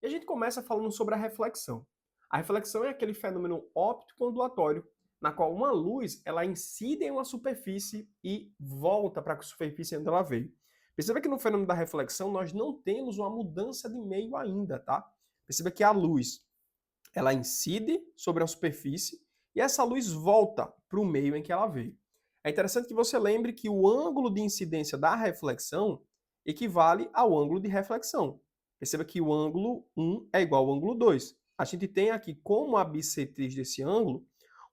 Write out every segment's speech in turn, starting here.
E a gente começa falando sobre a reflexão. A reflexão é aquele fenômeno óptico-ondulatório na qual uma luz ela incide em uma superfície e volta para a superfície onde ela veio. Perceba que no fenômeno da reflexão nós não temos uma mudança de meio ainda, tá? Perceba que a luz ela incide sobre a superfície e essa luz volta para o meio em que ela veio. É interessante que você lembre que o ângulo de incidência da reflexão equivale ao ângulo de reflexão. Perceba que o ângulo 1 é igual ao ângulo 2. A gente tem aqui como a bissetriz desse ângulo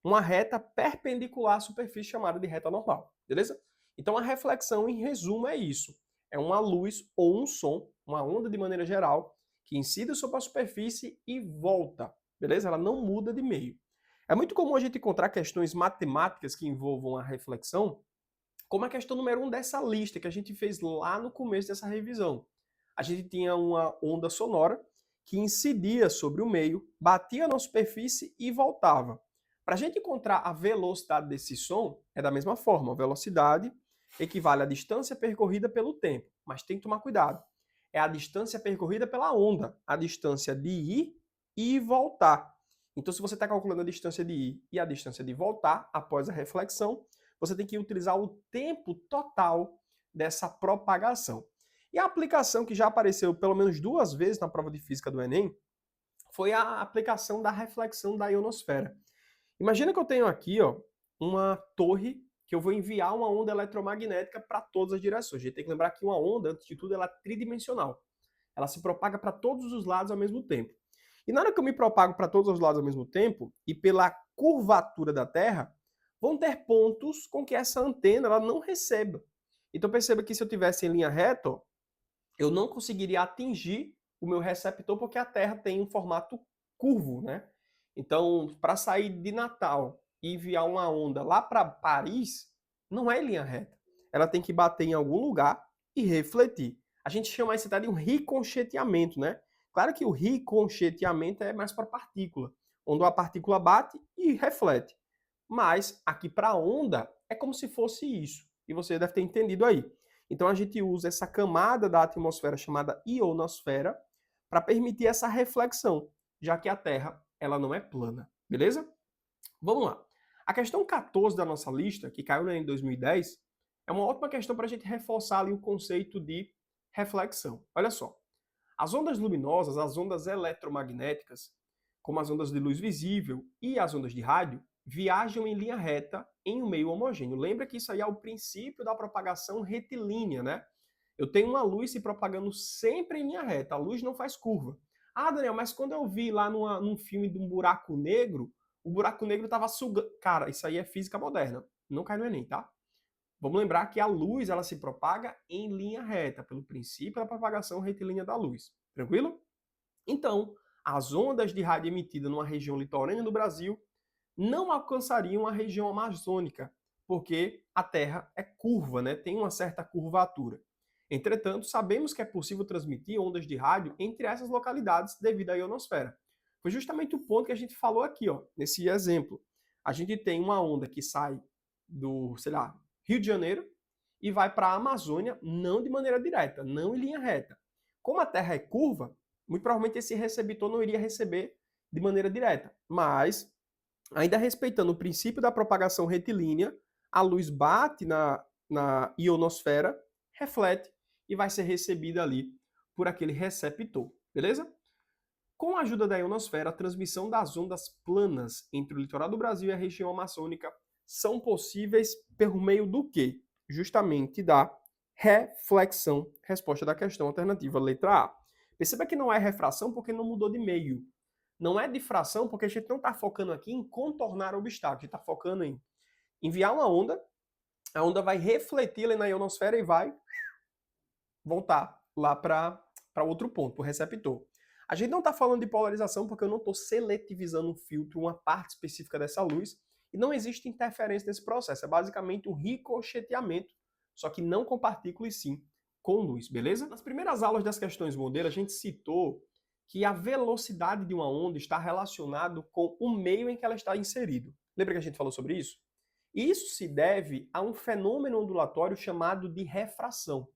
uma reta perpendicular à superfície chamada de reta normal, beleza? Então a reflexão, em resumo, é isso. É uma luz ou um som, uma onda de maneira geral, que incide sobre a superfície e volta, beleza? Ela não muda de meio. É muito comum a gente encontrar questões matemáticas que envolvam a reflexão, como a questão número 1 dessa lista que a gente fez lá no começo dessa revisão. A gente tinha uma onda sonora que incidia sobre o meio, batia na superfície e voltava. Para a gente encontrar a velocidade desse som, é da mesma forma. A velocidade equivale à distância percorrida pelo tempo, mas tem que tomar cuidado. É a distância percorrida pela onda, a distância de ir e voltar. Então, se você está calculando a distância de ir e a distância de voltar após a reflexão, você tem que utilizar o tempo total dessa propagação. E a aplicação que já apareceu pelo menos 2 vezes na prova de física do Enem foi a aplicação da reflexão da ionosfera. Imagina que eu tenho aqui uma torre que eu vou enviar uma onda eletromagnética para todas as direções. A gente tem que lembrar que uma onda, antes de tudo, ela é tridimensional. Ela se propaga para todos os lados ao mesmo tempo. E na hora que eu me propago para todos os lados ao mesmo tempo, e pela curvatura da Terra, vão ter pontos com que essa antena ela não receba. Então perceba que se eu tivesse em linha reta, eu não conseguiria atingir o meu receptor porque a Terra tem um formato curvo, né? Então, para sair de Natal e enviar uma onda lá para Paris, não é em linha reta. Ela tem que bater em algum lugar e refletir. A gente chama isso de um ricocheteamento, né? Claro que o ricocheteamento é mais para partícula, onde a partícula bate e reflete. Mas aqui para a onda é como se fosse isso. E você deve ter entendido aí. Então a gente usa essa camada da atmosfera chamada ionosfera para permitir essa reflexão, já que a Terra ela não é plana, beleza? Vamos lá. A questão 14 da nossa lista, que caiu em 2010, é uma ótima questão para a gente reforçar ali o conceito de reflexão. Olha só. As ondas luminosas, as ondas eletromagnéticas, como as ondas de luz visível e as ondas de rádio, viajam em linha reta em um meio homogêneo. Lembra que isso aí é o princípio da propagação retilínea, né? Eu tenho uma luz se propagando sempre em linha reta, a luz não faz curva. Ah, Daniel, mas quando eu vi lá num filme de um buraco negro, o buraco negro estava sugando. Cara, isso aí é física moderna. Não cai no Enem, tá? Vamos lembrar que a luz ela se propaga em linha reta, pelo princípio da propagação retilínea da luz. Tranquilo? Então, as ondas de rádio emitidas numa região litorânea do Brasil não alcançariam a região amazônica, porque a Terra é curva, né? Tem uma certa curvatura. Entretanto, sabemos que é possível transmitir ondas de rádio entre essas localidades devido à ionosfera. Foi justamente o ponto que a gente falou aqui, nesse exemplo. A gente tem uma onda que sai do, sei lá, Rio de Janeiro e vai para a Amazônia, não de maneira direta, não em linha reta. Como a Terra é curva, muito provavelmente esse receptor não iria receber de maneira direta, mas ainda respeitando o princípio da propagação retilínea, a luz bate na ionosfera, reflete e vai ser recebida ali por aquele receptor, beleza? Com a ajuda da ionosfera, a transmissão das ondas planas entre o litoral do Brasil e a região amazônica são possíveis por meio do quê? Justamente da reflexão. Resposta da questão alternativa, letra A. Perceba que não é refração porque não mudou de meio. Não é difração porque a gente não está focando aqui em contornar o obstáculo, a gente está focando em enviar uma onda, a onda vai refletir ali na ionosfera e vai voltar lá para outro ponto, para o receptor. A gente não está falando de polarização porque eu não estou seletivizando um filtro, uma parte específica dessa luz, e não existe interferência nesse processo. É basicamente um ricocheteamento, só que não com partículas, sim com luz, beleza? Nas primeiras aulas das questões modelo, a gente citou que a velocidade de uma onda está relacionado com o meio em que ela está inserido. Lembra que a gente falou sobre isso? Isso se deve a um fenômeno ondulatório chamado de refração.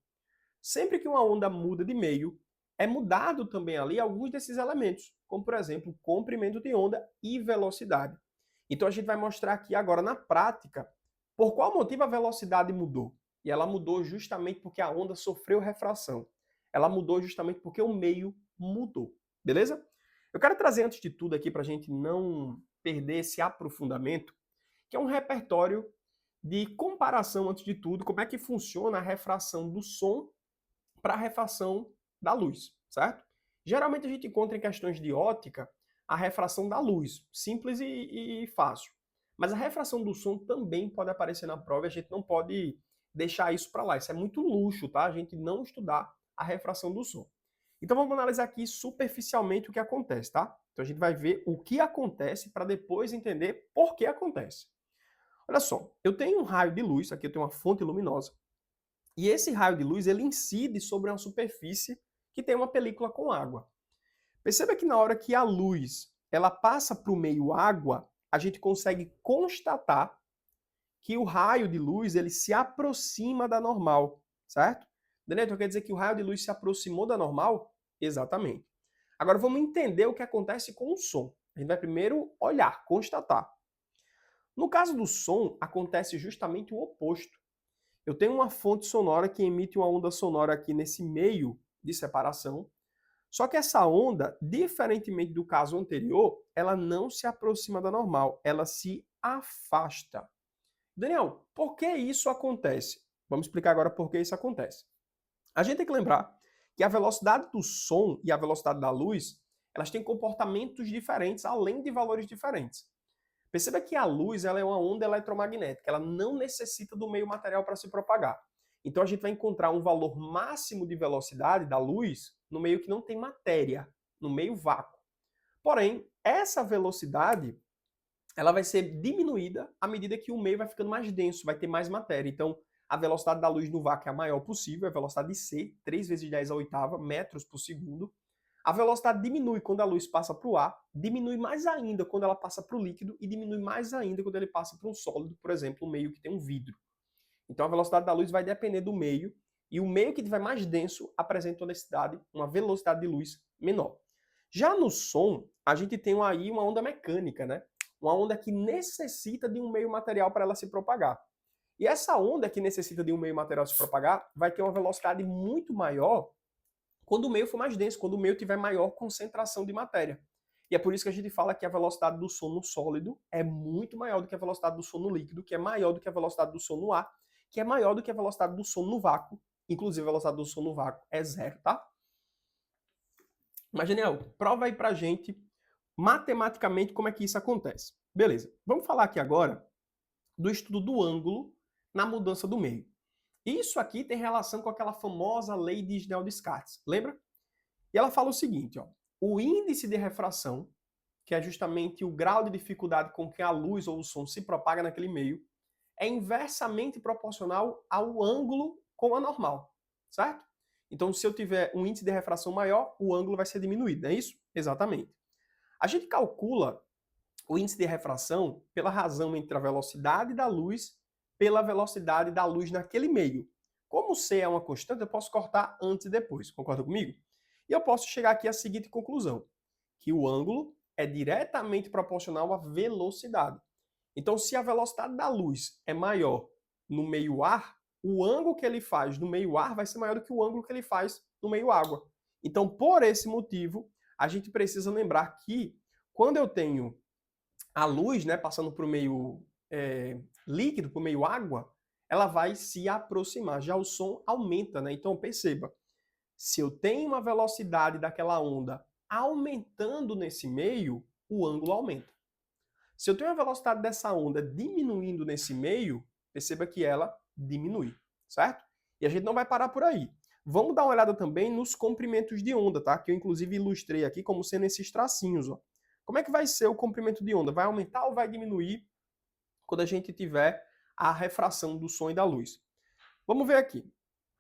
Sempre que uma onda muda de meio, é mudado também ali alguns desses elementos, como por exemplo, comprimento de onda e velocidade. Então a gente vai mostrar aqui agora na prática por qual motivo a velocidade mudou. E ela mudou justamente porque a onda sofreu refração. Ela mudou justamente porque o meio mudou. Beleza? Eu quero trazer antes de tudo aqui para a gente não perder esse aprofundamento, que é um repertório de comparação antes de tudo, como é que funciona a refração do som para a refração da luz, certo? Geralmente a gente encontra em questões de ótica a refração da luz, simples e fácil. Mas a refração do som também pode aparecer na prova e a gente não pode deixar isso para lá. Isso é muito luxo, tá? A gente não estudar a refração do som. Então vamos analisar aqui superficialmente o que acontece, tá? Então a gente vai ver o que acontece para depois entender por que acontece. Olha só, eu tenho um raio de luz, aqui eu tenho uma fonte luminosa, e esse raio de luz ele incide sobre uma superfície que tem uma película com água. Perceba que na hora que a luz ela passa para o meio água, a gente consegue constatar que o raio de luz ele se aproxima da normal, certo? Daniel, então quer dizer que o raio de luz se aproximou da normal? Exatamente. Agora vamos entender o que acontece com o som. A gente vai primeiro olhar, constatar. No caso do som, acontece justamente o oposto. Eu tenho uma fonte sonora que emite uma onda sonora aqui nesse meio de separação, só que essa onda, diferentemente do caso anterior, ela não se aproxima da normal, ela se afasta. Daniel, por que isso acontece? Vamos explicar agora por que isso acontece. A gente tem que lembrar que a velocidade do som e a velocidade da luz, elas têm comportamentos diferentes, além de valores diferentes. Perceba que a luz ela é uma onda eletromagnética, ela não necessita do meio material para se propagar. Então a gente vai encontrar um valor máximo de velocidade da luz no meio que não tem matéria, no meio vácuo. Porém, essa velocidade ela vai ser diminuída à medida que o meio vai ficando mais denso, vai ter mais matéria. Então, a velocidade da luz no vácuo é a maior possível, a velocidade de C, 3 vezes 10 à oitava metros por segundo. A velocidade diminui quando a luz passa para o ar, diminui mais ainda quando ela passa para o líquido e diminui mais ainda quando ele passa para um sólido, por exemplo, um meio que tem um vidro. Então a velocidade da luz vai depender do meio e o meio que estiver mais denso apresenta uma velocidade de luz menor. Já no som, a gente tem aí uma onda mecânica, né? Uma onda que necessita de um meio material para ela se propagar. E essa onda que necessita de um meio material se propagar vai ter uma velocidade muito maior quando o meio for mais denso, quando o meio tiver maior concentração de matéria. E é por isso que a gente fala que a velocidade do som no sólido é muito maior do que a velocidade do som no líquido, que é maior do que a velocidade do som no ar, que é maior do que a velocidade do som no vácuo. Inclusive, a velocidade do som no vácuo é zero, tá? Mas, Daniel, prova aí pra gente, matematicamente, como é que isso acontece. Beleza, vamos falar aqui agora do estudo do ângulo na mudança do meio. Isso aqui tem relação com aquela famosa lei de Snell-Descartes, lembra? E ela fala o seguinte, ó, o índice de refração, que é justamente o grau de dificuldade com que a luz ou o som se propaga naquele meio, é inversamente proporcional ao ângulo com a normal, certo? Então, se eu tiver um índice de refração maior, o ângulo vai ser diminuído, não é isso? Exatamente. A gente calcula o índice de refração pela razão entre a velocidade da luz pela velocidade da luz naquele meio. Como C é uma constante, eu posso cortar antes e depois, concorda comigo? E eu posso chegar aqui à seguinte conclusão, que o ângulo é diretamente proporcional à velocidade. Então, se a velocidade da luz é maior no meio ar, o ângulo que ele faz no meio ar vai ser maior do que o ângulo que ele faz no meio água. Então, por esse motivo, a gente precisa lembrar que quando eu tenho a luz, né, passando para o meio líquido, para o meio água, ela vai se aproximar. Já o som aumenta, né? Então perceba, se eu tenho uma velocidade daquela onda aumentando nesse meio, o ângulo aumenta. Se eu tenho a velocidade dessa onda diminuindo nesse meio, perceba que ela diminui, certo? E a gente não vai parar por aí. Vamos dar uma olhada também nos comprimentos de onda, tá? Que eu inclusive ilustrei aqui como sendo esses tracinhos, ó. Como é que vai ser o comprimento de onda? Vai aumentar ou vai diminuir quando a gente tiver a refração do som e da luz? Vamos ver aqui.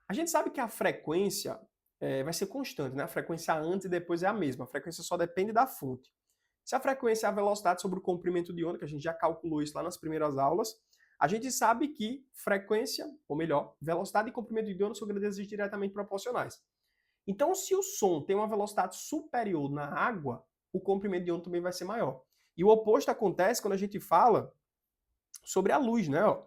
A gente sabe que a frequência vai ser constante, né? A frequência antes e depois é a mesma. A frequência só depende da fonte. Se a frequência é a velocidade sobre o comprimento de onda, que a gente já calculou isso lá nas primeiras aulas, a gente sabe que frequência, ou melhor, velocidade e comprimento de onda são grandezas diretamente proporcionais. Então, se o som tem uma velocidade superior na água, o comprimento de onda também vai ser maior. E o oposto acontece quando a gente fala sobre a luz, né? Ó.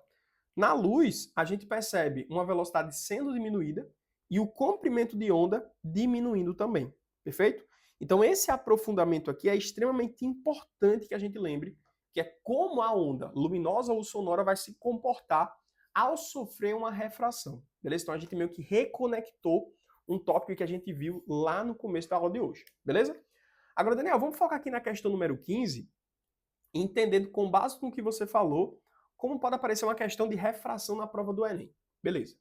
Na luz, a gente percebe uma velocidade sendo diminuída e o comprimento de onda diminuindo também, perfeito? Então, esse aprofundamento aqui é extremamente importante que a gente lembre, que é como a onda luminosa ou sonora vai se comportar ao sofrer uma refração, beleza? Então, a gente meio que reconectou um tópico que a gente viu lá no começo da aula de hoje, beleza? Agora, Daniel, vamos focar aqui na questão número 15, entendendo com base no que você falou, como pode aparecer uma questão de refração na prova do Enem. Beleza.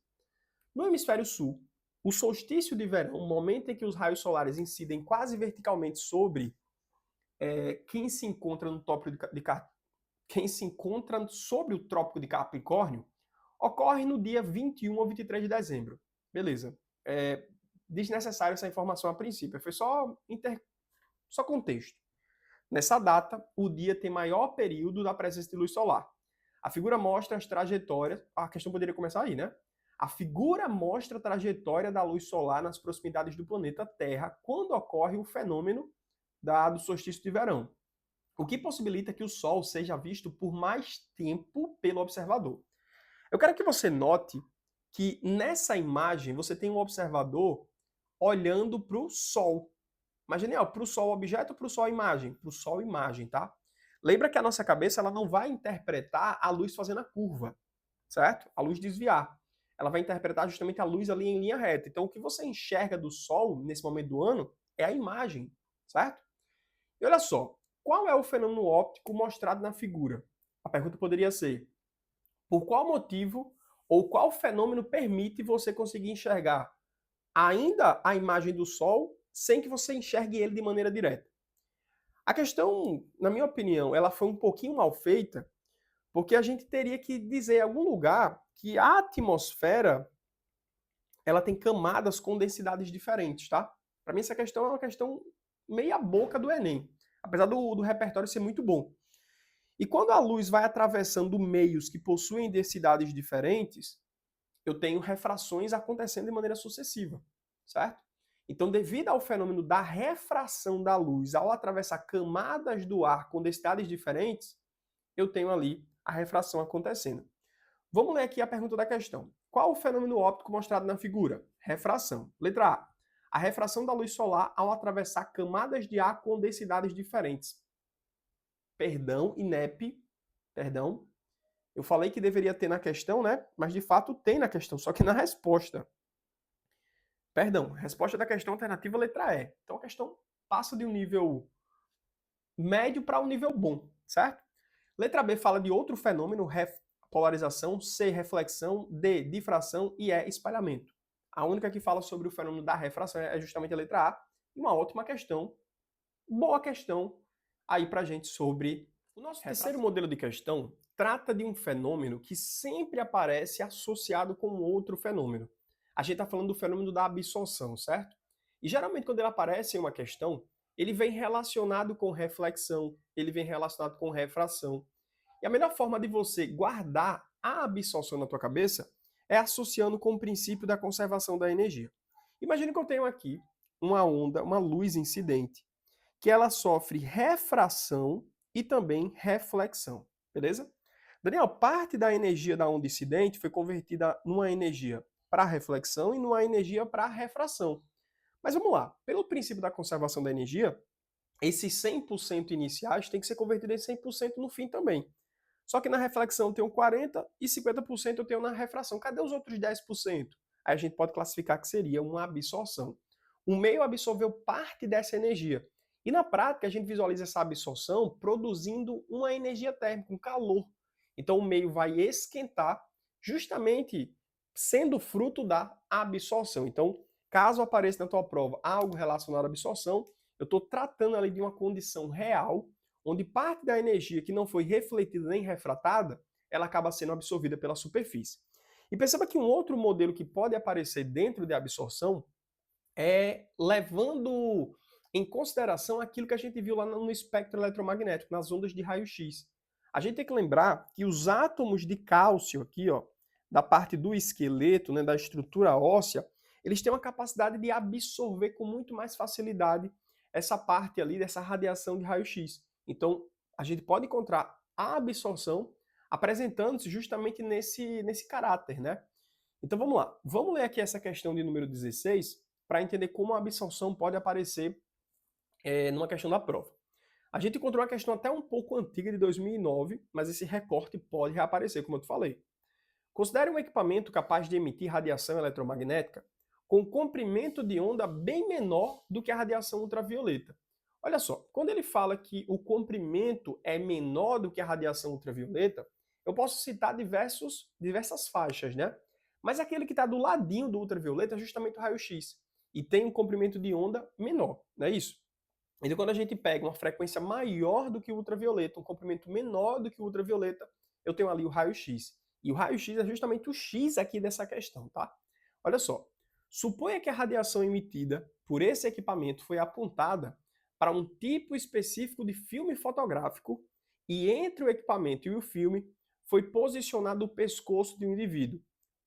No hemisfério sul, o solstício de verão, o momento em que os raios solares incidem quase verticalmente sobre quem se encontra no tópico quem se encontra sobre o trópico de Capricórnio, ocorre no dia 21 ou 23 de dezembro. Beleza. Desnecessário essa informação a princípio, foi só contexto. Nessa data, o dia tem maior período da presença de luz solar. A figura mostra as trajetórias. A questão poderia começar aí, né? A figura mostra a trajetória da luz solar nas proximidades do planeta Terra quando ocorre o fenômeno do solstício de verão, o que possibilita que o Sol seja visto por mais tempo pelo observador. Eu quero que você note que nessa imagem você tem um observador olhando para o Sol. Mas, Daniel, para o Sol objeto ou para o Sol imagem? Para o Sol imagem, tá? Lembra que a nossa cabeça ela não vai interpretar a luz fazendo a curva, certo? A luz desviar. Ela vai interpretar justamente a luz ali em linha reta. Então, o que você enxerga do Sol nesse momento do ano é a imagem, certo? E olha só, qual é o fenômeno óptico mostrado na figura? A pergunta poderia ser, por qual motivo ou qual fenômeno permite você conseguir enxergar ainda a imagem do Sol sem que você enxergue ele de maneira direta? A questão, na minha opinião, ela foi um pouquinho mal feita, porque a gente teria que dizer em algum lugar que a atmosfera ela tem camadas com densidades diferentes, tá? Para mim essa questão é uma questão meia boca do Enem, apesar do repertório ser muito bom. E quando a luz vai atravessando meios que possuem densidades diferentes, eu tenho refrações acontecendo de maneira sucessiva, certo? Então, devido ao fenômeno da refração da luz ao atravessar camadas do ar com densidades diferentes, eu tenho ali a refração acontecendo. Vamos ler aqui a pergunta da questão. Qual o fenômeno óptico mostrado na figura? Refração. Letra A. A refração da luz solar ao atravessar camadas de ar com densidades diferentes. Perdão, INEP. Perdão. Eu falei que deveria ter na questão, né? Mas de fato tem na questão, só que na resposta. Perdão, resposta da questão alternativa letra E. Então a questão passa de um nível médio para um nível bom, certo? Letra B fala de outro fenômeno, polarização, C, reflexão, D, difração e E, espalhamento. A única que fala sobre o fenômeno da refração é justamente a letra A. E uma ótima questão, boa questão aí pra gente sobre o nosso terceiro modelo de questão trata de um fenômeno que sempre aparece associado com outro fenômeno. A gente está falando do fenômeno da absorção, certo? E geralmente quando ele aparece em uma questão, ele vem relacionado com reflexão, ele vem relacionado com refração. E a melhor forma de você guardar a absorção na tua cabeça é associando com o princípio da conservação da energia. Imagine que eu tenho aqui uma onda, uma luz incidente, que ela sofre refração e também reflexão, beleza? Daniel, parte da energia da onda incidente foi convertida numa energia para reflexão e numa energia para refração. Mas vamos lá, pelo princípio da conservação da energia, esses 100% iniciais têm que ser convertidos em 100% no fim também. Só que na reflexão eu tenho 40% e 50% eu tenho na refração. Cadê os outros 10%? Aí a gente pode classificar que seria uma absorção. O meio absorveu parte dessa energia. E na prática a gente visualiza essa absorção produzindo uma energia térmica, um calor. Então o meio vai esquentar justamente sendo fruto da absorção. Então, caso apareça na tua prova algo relacionado à absorção, eu estou tratando ali de uma condição real, onde parte da energia que não foi refletida nem refratada, ela acaba sendo absorvida pela superfície. E perceba que um outro modelo que pode aparecer dentro de absorção é levando em consideração aquilo que a gente viu lá no espectro eletromagnético, nas ondas de raio-x. A gente tem que lembrar que os átomos de cálcio aqui, ó, da parte do esqueleto, né, da estrutura óssea, eles têm uma capacidade de absorver com muito mais facilidade essa parte ali dessa radiação de raio-x. Então, a gente pode encontrar a absorção apresentando-se justamente nesse caráter, né? Então vamos lá. Vamos ler aqui essa questão de número 16 para entender como a absorção pode aparecer numa questão da prova. A gente encontrou uma questão até um pouco antiga de 2009, mas esse recorte pode reaparecer, como eu te falei. Considere um equipamento capaz de emitir radiação eletromagnética com comprimento de onda bem menor do que a radiação ultravioleta. Olha só, quando ele fala que o comprimento é menor do que a radiação ultravioleta, eu posso citar diversas faixas, né? Mas aquele que está do ladinho do ultravioleta é justamente o raio-x e tem um comprimento de onda menor, não é isso? Então, quando a gente pega uma frequência maior do que o ultravioleta, um comprimento menor do que o ultravioleta, eu tenho ali o raio-x. E o raio-x é justamente o x aqui dessa questão, tá? Olha só, suponha que a radiação emitida por esse equipamento foi apontada para um tipo específico de filme fotográfico e entre o equipamento e o filme foi posicionado o pescoço de um indivíduo.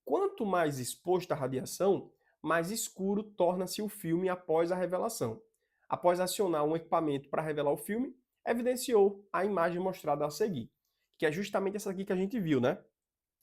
Quanto mais exposto à radiação, mais escuro torna-se o filme após a revelação. Após acionar um equipamento para revelar o filme, evidenciou a imagem mostrada a seguir, que é justamente essa aqui que a gente viu, né?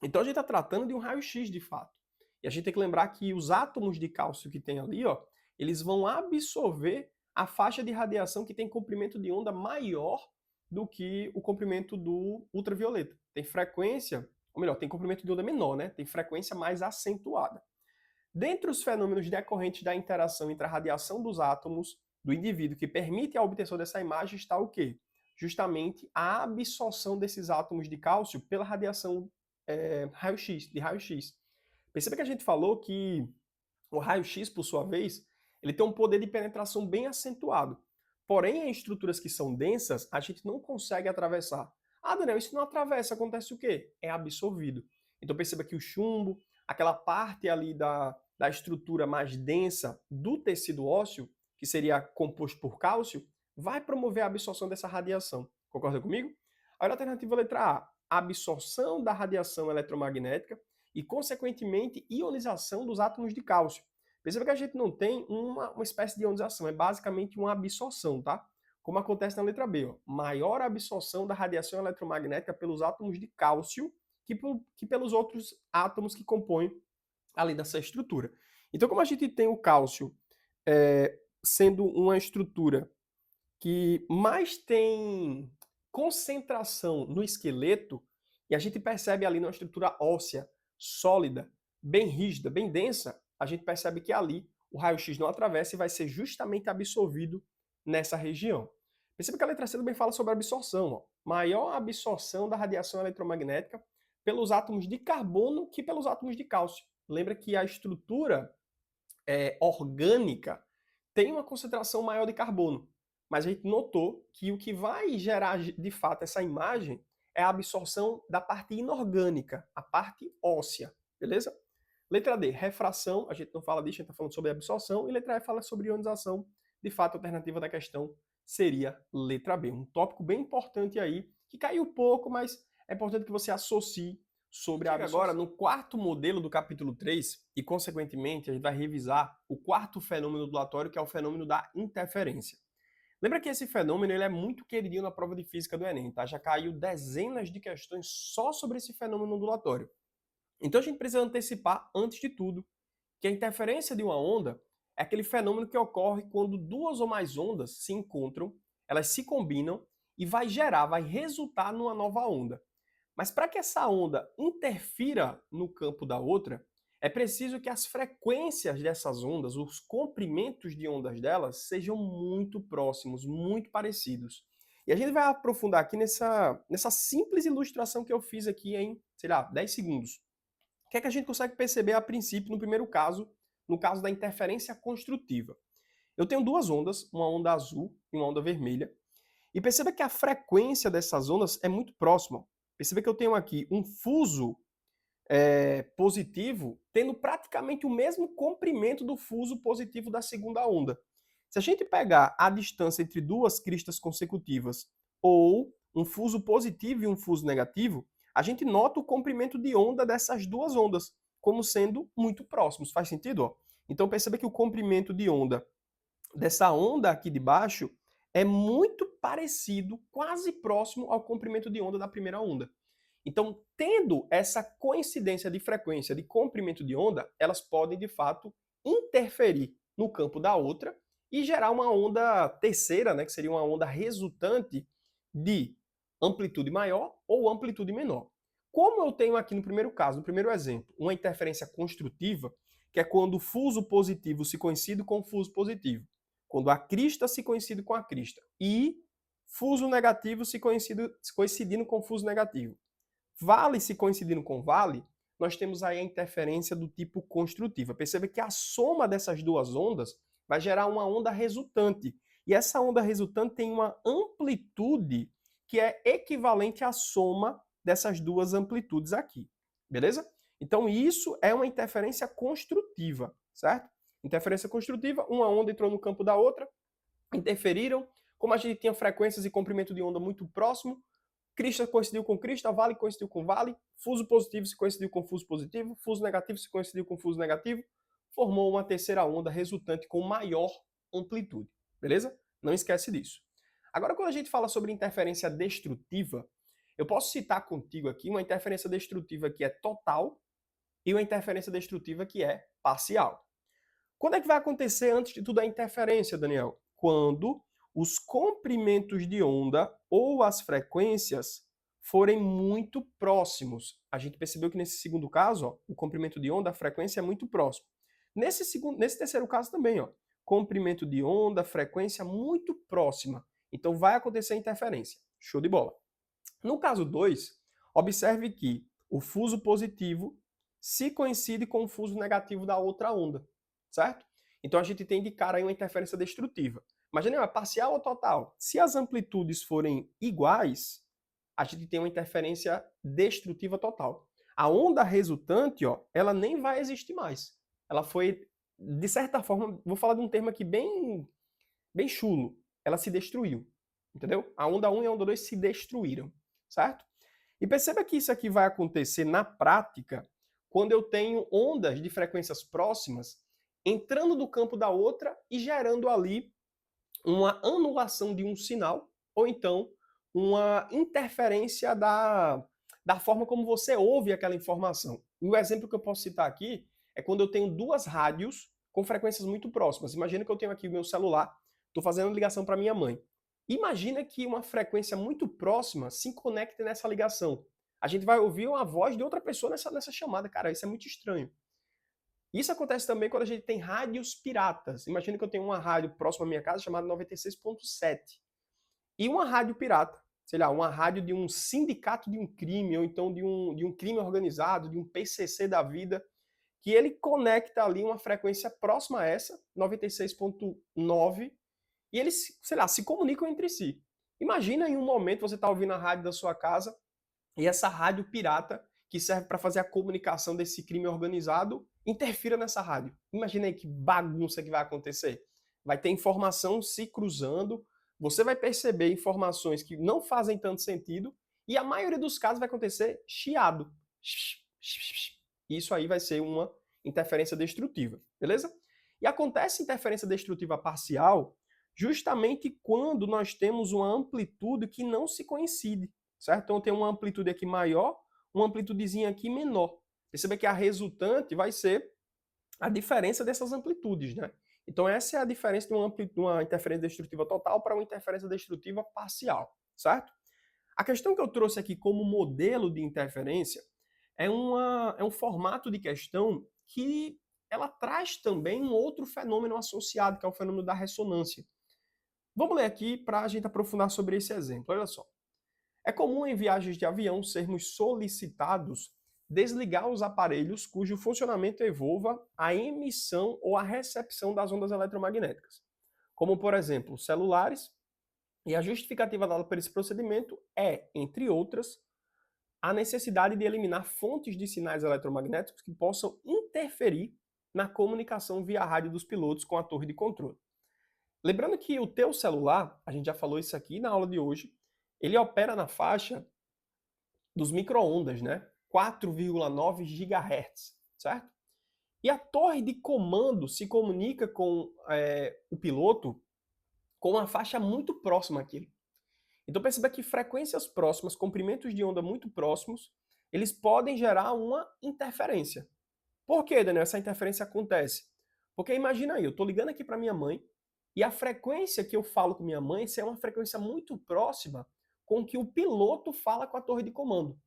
Então a gente está tratando de um raio-x de fato. E a gente tem que lembrar que os átomos de cálcio que tem ali, ó, eles vão absorver a faixa de radiação que tem comprimento de onda maior do que o comprimento do ultravioleta. Tem frequência, ou melhor, tem comprimento de onda menor, né? Tem frequência mais acentuada. Dentre os fenômenos decorrentes da interação entre a radiação dos átomos do indivíduo que permite a obtenção dessa imagem está o quê? Justamente a absorção desses átomos de cálcio pela radiação de raio-x. Perceba que a gente falou que o raio-x, por sua vez, ele tem um poder de penetração bem acentuado. Porém, em estruturas que são densas, a gente não consegue atravessar. Ah, Daniel, isso não atravessa, acontece o quê? É absorvido. Então perceba que o chumbo, aquela parte ali da estrutura mais densa do tecido ósseo, que seria composto por cálcio, vai promover a absorção dessa radiação. Concorda comigo? A alternativa letra A, absorção da radiação eletromagnética e, consequentemente, ionização dos átomos de cálcio. Perceba que a gente não tem uma espécie de ionização, é basicamente uma absorção, tá? Como acontece na letra B, ó. Maior absorção da radiação eletromagnética pelos átomos de cálcio que pelos outros átomos que compõem ali dessa estrutura. Então, como a gente tem o cálcio sendo uma estrutura que mais tem concentração no esqueleto, e a gente percebe ali numa estrutura óssea, sólida, bem rígida, bem densa, a gente percebe que ali o raio-x não atravessa e vai ser justamente absorvido nessa região. Perceba que a letra C também fala sobre a absorção. Ó. Maior absorção da radiação eletromagnética pelos átomos de carbono que pelos átomos de cálcio. Lembra que a estrutura orgânica tem uma concentração maior de carbono. Mas a gente notou que o que vai gerar de fato essa imagem é a absorção da parte inorgânica, a parte óssea, beleza? Letra D, refração, a gente não fala disso, a gente está falando sobre absorção, e letra E fala sobre ionização. De fato, a alternativa da questão seria letra B. Um tópico bem importante aí, que caiu pouco, mas é importante que você associe sobre a absorção. Agora, no quarto modelo do capítulo 3, e consequentemente a gente vai revisar o quarto fenômeno ondulatório, que é o fenômeno da interferência. Lembra que esse fenômeno ele é muito queridinho na prova de física do Enem, tá? Já caiu dezenas de questões só sobre esse fenômeno ondulatório. Então a gente precisa antecipar, antes de tudo, que a interferência de uma onda é aquele fenômeno que ocorre quando duas ou mais ondas se encontram, elas se combinam e vai resultar numa nova onda. Mas para que essa onda interfira no campo da outra, é preciso que as frequências dessas ondas, os comprimentos de ondas delas, sejam muito próximos, muito parecidos. E a gente vai aprofundar aqui nessa simples ilustração que eu fiz aqui em, sei lá, 10 segundos. O que é que a gente consegue perceber a princípio no primeiro caso, no caso da interferência construtiva? Eu tenho duas ondas, uma onda azul e uma onda vermelha, e perceba que a frequência dessas ondas é muito próxima. Perceba que eu tenho aqui um fuso positivo tendo praticamente o mesmo comprimento do fuso positivo da segunda onda. Se a gente pegar a distância entre duas cristas consecutivas ou um fuso positivo e um fuso negativo, a gente nota o comprimento de onda dessas duas ondas como sendo muito próximos. Faz sentido? Ó? Então perceba que o comprimento de onda dessa onda aqui de baixo é muito parecido, quase próximo ao comprimento de onda da primeira onda. Então, tendo essa coincidência de frequência de comprimento de onda, elas podem de fato interferir no campo da outra e gerar uma onda terceira, né, que seria uma onda resultante de amplitude maior ou amplitude menor. Como eu tenho aqui no primeiro caso, no primeiro exemplo, uma interferência construtiva, que é quando o fuso positivo se coincide com o fuso positivo, quando a crista se coincide com a crista e fuso negativo se coincidindo com o fuso negativo. Vale se coincidindo com vale, nós temos aí a interferência do tipo construtiva. Perceba que a soma dessas duas ondas vai gerar uma onda resultante. E essa onda resultante tem uma amplitude que é equivalente à soma dessas duas amplitudes aqui. Beleza? Então isso é uma interferência construtiva, certo? Interferência construtiva, uma onda entrou no campo da outra, interferiram. Como a gente tinha frequências e comprimento de onda muito próximo, crista coincidiu com crista, vale coincidiu com vale, fuso positivo se coincidiu com fuso positivo, fuso negativo se coincidiu com fuso negativo, formou uma terceira onda resultante com maior amplitude, beleza? Não esquece disso. Agora, quando a gente fala sobre interferência destrutiva, eu posso citar contigo aqui uma interferência destrutiva que é total e uma interferência destrutiva que é parcial. Quando é que vai acontecer, antes de tudo, a interferência, Daniel? Quando os comprimentos de onda ou as frequências forem muito próximos. A gente percebeu que nesse segundo caso, ó, o comprimento de onda, a frequência é muito próximo. Nesse terceiro caso também, ó, comprimento de onda, frequência muito próxima. Então vai acontecer a interferência. Show de bola. No caso 2, observe que o fuso positivo se coincide com o fuso negativo da outra onda, certo? Então a gente tem de cara aí uma interferência destrutiva. Imagina, é parcial ou total? Se as amplitudes forem iguais, a gente tem uma interferência destrutiva total. A onda resultante, ó, ela nem vai existir mais. Ela foi, de certa forma, vou falar de um termo aqui bem chulo, ela se destruiu, entendeu? A onda 1 e a onda 2 se destruíram, certo? E perceba que isso aqui vai acontecer na prática quando eu tenho ondas de frequências próximas entrando no campo da outra e gerando ali uma anulação de um sinal, ou então uma interferência da forma como você ouve aquela informação. E o exemplo que eu posso citar aqui é quando eu tenho duas rádios com frequências muito próximas. Imagina que eu tenho aqui o meu celular, estou fazendo ligação para minha mãe. Imagina que uma frequência muito próxima se conecte nessa ligação. A gente vai ouvir uma voz de outra pessoa nessa chamada. Cara, isso é muito estranho. Isso acontece também quando a gente tem rádios piratas. Imagina que eu tenho uma rádio próxima à minha casa chamada 96.7. E uma rádio pirata, sei lá, uma rádio de um sindicato de um crime, ou então de um crime organizado, de um PCC da vida, que ele conecta ali uma frequência próxima a essa, 96.9, e eles, sei lá, se comunicam entre si. Imagina em um momento você está ouvindo a rádio da sua casa e essa rádio pirata, que serve para fazer a comunicação desse crime organizado, interfira nessa rádio. Imagina aí que bagunça que vai acontecer. Vai ter informação se cruzando, você vai perceber informações que não fazem tanto sentido, e a maioria dos casos vai acontecer chiado. Isso aí vai ser uma interferência destrutiva, beleza? E acontece interferência destrutiva parcial justamente quando nós temos uma amplitude que não se coincide, certo? Então tem uma amplitude aqui maior, uma amplitudezinha aqui menor. Perceba que a resultante vai ser a diferença dessas amplitudes, né? Então essa é a diferença de uma interferência destrutiva total para uma interferência destrutiva parcial, certo? A questão que eu trouxe aqui como modelo de interferência é um formato de questão que ela traz também um outro fenômeno associado, que é o fenômeno da ressonância. Vamos ler aqui para a gente aprofundar sobre esse exemplo. Olha só. É comum em viagens de avião sermos solicitados desligar os aparelhos cujo funcionamento envolva a emissão ou a recepção das ondas eletromagnéticas, como, por exemplo, celulares, e a justificativa dada por esse procedimento é, entre outras, a necessidade de eliminar fontes de sinais eletromagnéticos que possam interferir na comunicação via rádio dos pilotos com a torre de controle. Lembrando que o teu celular, a gente já falou isso aqui na aula de hoje, ele opera na faixa dos micro-ondas, né? 4,9 GHz, certo? E a torre de comando se comunica com o piloto com uma faixa muito próxima àquilo. Então perceba que frequências próximas, comprimentos de onda muito próximos, eles podem gerar uma interferência. Por que, Daniel, essa interferência acontece? Porque imagina aí, eu estou ligando aqui para minha mãe e a frequência que eu falo com minha mãe é uma frequência muito próxima com que o piloto fala com a torre de comando.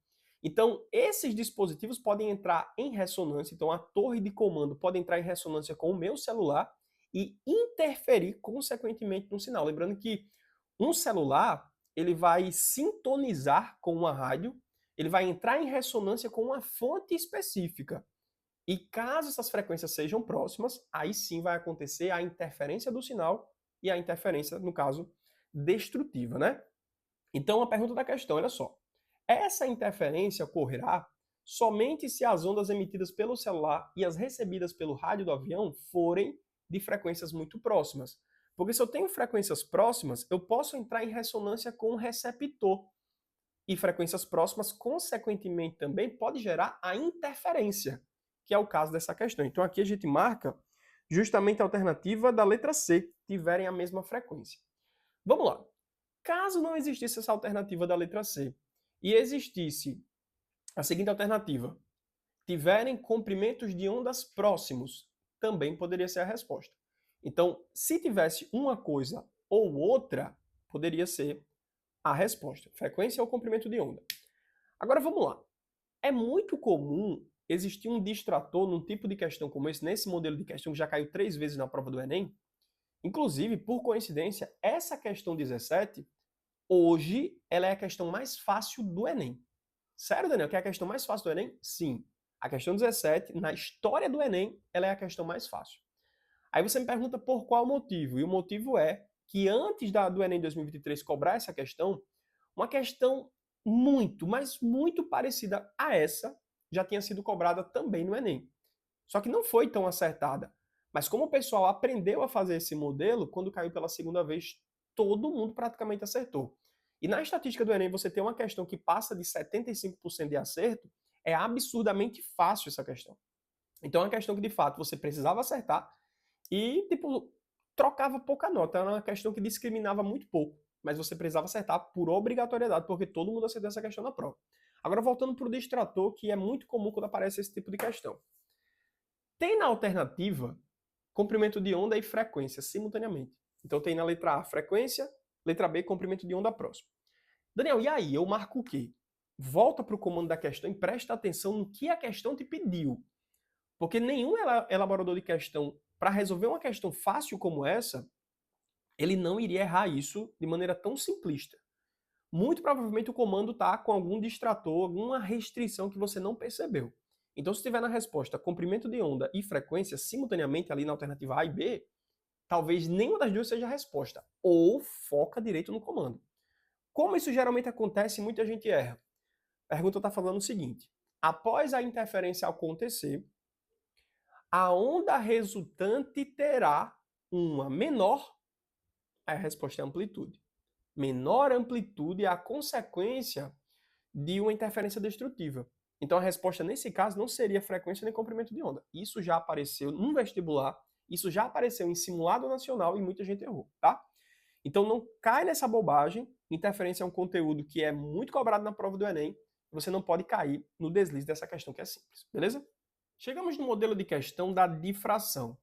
Então, esses dispositivos podem entrar em ressonância, então a torre de comando pode entrar em ressonância com o meu celular e interferir consequentemente no sinal. Lembrando que um celular, ele vai sintonizar com uma rádio, ele vai entrar em ressonância com uma fonte específica. E caso essas frequências sejam próximas, aí sim vai acontecer a interferência do sinal e a interferência, no caso, destrutiva, né? Então a pergunta da questão, olha só. Essa interferência ocorrerá somente se as ondas emitidas pelo celular e as recebidas pelo rádio do avião forem de frequências muito próximas. Porque se eu tenho frequências próximas, eu posso entrar em ressonância com o receptor. E frequências próximas, consequentemente, também pode gerar a interferência, que é o caso dessa questão. Então aqui a gente marca justamente a alternativa da letra C, tiverem a mesma frequência. Vamos lá. Caso não existisse essa alternativa da letra C e existisse a seguinte alternativa, tiverem comprimentos de ondas próximos, também poderia ser a resposta. Então, se tivesse uma coisa ou outra, poderia ser a resposta, frequência ou comprimento de onda. Agora vamos lá. É muito comum existir um distrator num tipo de questão como esse, nesse modelo de questão que já caiu 3 vezes na prova do Enem. Inclusive, por coincidência, essa questão 17, hoje, ela é a questão mais fácil do Enem. Sério, Daniel, que é a questão mais fácil do Enem? Sim. A questão 17, na história do Enem, ela é a questão mais fácil. Aí você me pergunta por qual motivo. E o motivo é que antes do Enem 2023 cobrar essa questão, uma questão muito, mas muito parecida a essa já tinha sido cobrada também no Enem. Só que não foi tão acertada. Mas como o pessoal aprendeu a fazer esse modelo, quando caiu pela segunda vez, todo mundo praticamente acertou. E na estatística do Enem, você tem uma questão que passa de 75% de acerto, é absurdamente fácil essa questão. Então é uma questão que, de fato, você precisava acertar e, tipo, trocava pouca nota. Era uma questão que discriminava muito pouco, mas você precisava acertar por obrigatoriedade, porque todo mundo acertou essa questão na prova. Agora, voltando para o distrator, que é muito comum quando aparece esse tipo de questão. Tem na alternativa comprimento de onda e frequência simultaneamente. Então tem na letra A frequência, letra B comprimento de onda próximo. Daniel, e aí? Eu marco o quê? Volta para o comando da questão e presta atenção no que a questão te pediu. Porque nenhum elaborador de questão, para resolver uma questão fácil como essa, ele não iria errar isso de maneira tão simplista. Muito provavelmente o comando está com algum distrator, alguma restrição que você não percebeu. Então, se tiver na resposta comprimento de onda e frequência simultaneamente ali na alternativa A e B, talvez nenhuma das duas seja a resposta. Ou foca direito no comando. Como isso geralmente acontece, muita gente erra. A pergunta está falando o seguinte: após a interferência acontecer, a onda resultante terá uma menor, a resposta é amplitude. Menor amplitude é a consequência de uma interferência destrutiva. Então a resposta nesse caso não seria frequência nem comprimento de onda. Isso já apareceu no vestibular, isso já apareceu em simulado nacional e muita gente errou, tá? Então não cai nessa bobagem. Interferência é um conteúdo que é muito cobrado na prova do Enem. Você não pode cair no deslize dessa questão que é simples, beleza? Chegamos no modelo de questão da difração.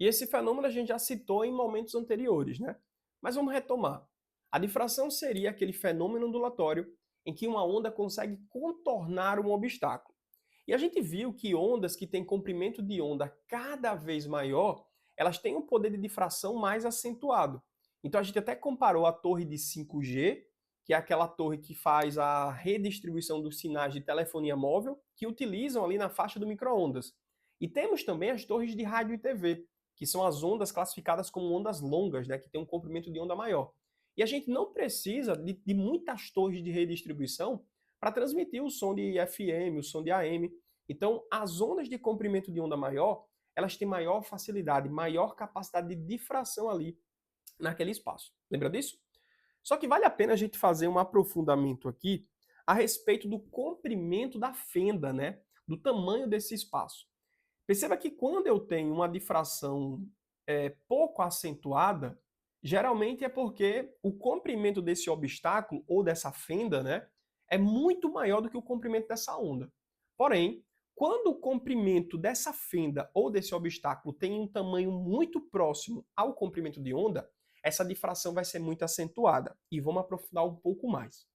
E esse fenômeno a gente já citou em momentos anteriores, né? Mas vamos retomar. A difração seria aquele fenômeno ondulatório em que uma onda consegue contornar um obstáculo. E a gente viu que ondas que têm comprimento de onda cada vez maior, elas têm um poder de difração mais acentuado. Então a gente até comparou a torre de 5G, que é aquela torre que faz a redistribuição dos sinais de telefonia móvel, que utilizam ali na faixa do micro-ondas. E temos também as torres de rádio e TV, que são as ondas classificadas como ondas longas, né, que tem um comprimento de onda maior. E a gente não precisa de muitas torres de redistribuição para transmitir o som de FM, o som de AM. Então, as ondas de comprimento de onda maior, elas têm maior facilidade, maior capacidade de difração ali naquele espaço. Lembra disso? Só que vale a pena a gente fazer um aprofundamento aqui a respeito do comprimento da fenda, né? Do tamanho desse espaço. Perceba que quando eu tenho uma difração pouco acentuada, geralmente é porque o comprimento desse obstáculo ou dessa fenda, né, é muito maior do que o comprimento dessa onda. Porém, quando o comprimento dessa fenda ou desse obstáculo tem um tamanho muito próximo ao comprimento de onda, essa difração vai ser muito acentuada. E vamos aprofundar um pouco mais.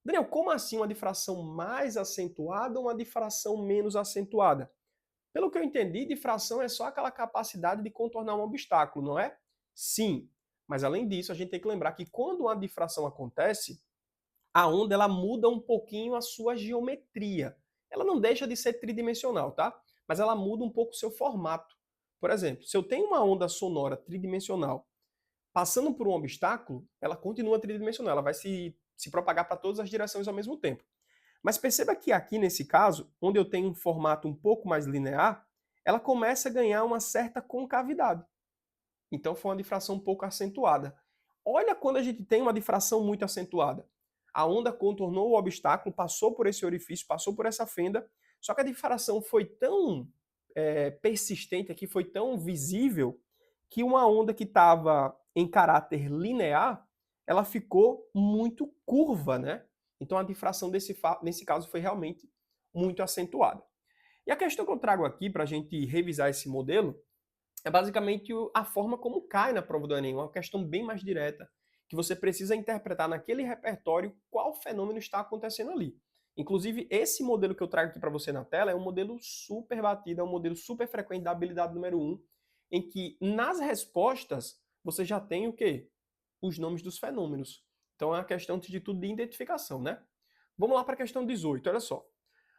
Daniel, como assim uma difração mais acentuada ou uma difração menos acentuada? Pelo que eu entendi, difração é só aquela capacidade de contornar um obstáculo, não é? Sim, mas além disso, a gente tem que lembrar que quando uma difração acontece, a onda ela muda um pouquinho a sua geometria. Ela não deixa de ser tridimensional, tá? Mas ela muda um pouco o seu formato. Por exemplo, se eu tenho uma onda sonora tridimensional passando por um obstáculo, ela continua tridimensional, ela vai se propagar para todas as direções ao mesmo tempo. Mas perceba que aqui nesse caso, onde eu tenho um formato um pouco mais linear, ela começa a ganhar uma certa concavidade. Então foi uma difração um pouco acentuada. Olha quando a gente tem uma difração muito acentuada. A onda contornou o obstáculo, passou por esse orifício, passou por essa fenda, só que a difração foi tão persistente aqui, foi tão visível, que uma onda que estava em caráter linear, ela ficou muito curva, né? Então a difração nesse caso foi realmente muito acentuada. E a questão que eu trago aqui para a gente revisar esse modelo é basicamente a forma como cai na prova do Enem, uma questão bem mais direta, que você precisa interpretar naquele repertório qual fenômeno está acontecendo ali. Inclusive, esse modelo que eu trago aqui para você na tela é um modelo super batido, é um modelo super frequente da habilidade número 1, em que nas respostas você já tem o quê? Os nomes dos fenômenos. Então é uma questão de tudo de identificação, né? Vamos lá para a questão 18, olha só.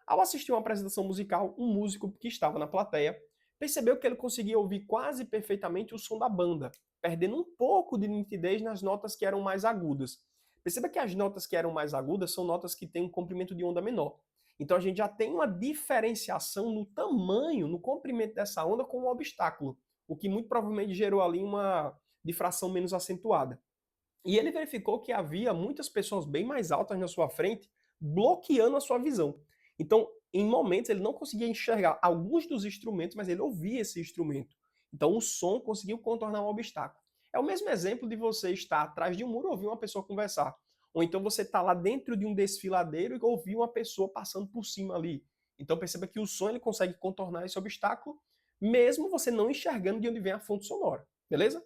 Ao assistir uma apresentação musical, um músico que estava na plateia percebeu que ele conseguia ouvir quase perfeitamente o som da banda, perdendo um pouco de nitidez nas notas que eram mais agudas. Perceba que as notas que eram mais agudas são notas que têm um comprimento de onda menor. Então a gente já tem uma diferenciação no tamanho, no comprimento dessa onda com um obstáculo, o que muito provavelmente gerou ali uma difração menos acentuada. E ele verificou que havia muitas pessoas bem mais altas na sua frente, bloqueando a sua visão. Então, em momentos, ele não conseguia enxergar alguns dos instrumentos, mas ele ouvia esse instrumento. Então, o som conseguiu contornar um obstáculo. É o mesmo exemplo de você estar atrás de um muro e ouvir uma pessoa conversar. Ou então você está lá dentro de um desfiladeiro e ouvir uma pessoa passando por cima ali. Então, perceba que o som ele consegue contornar esse obstáculo, mesmo você não enxergando de onde vem a fonte sonora. Beleza?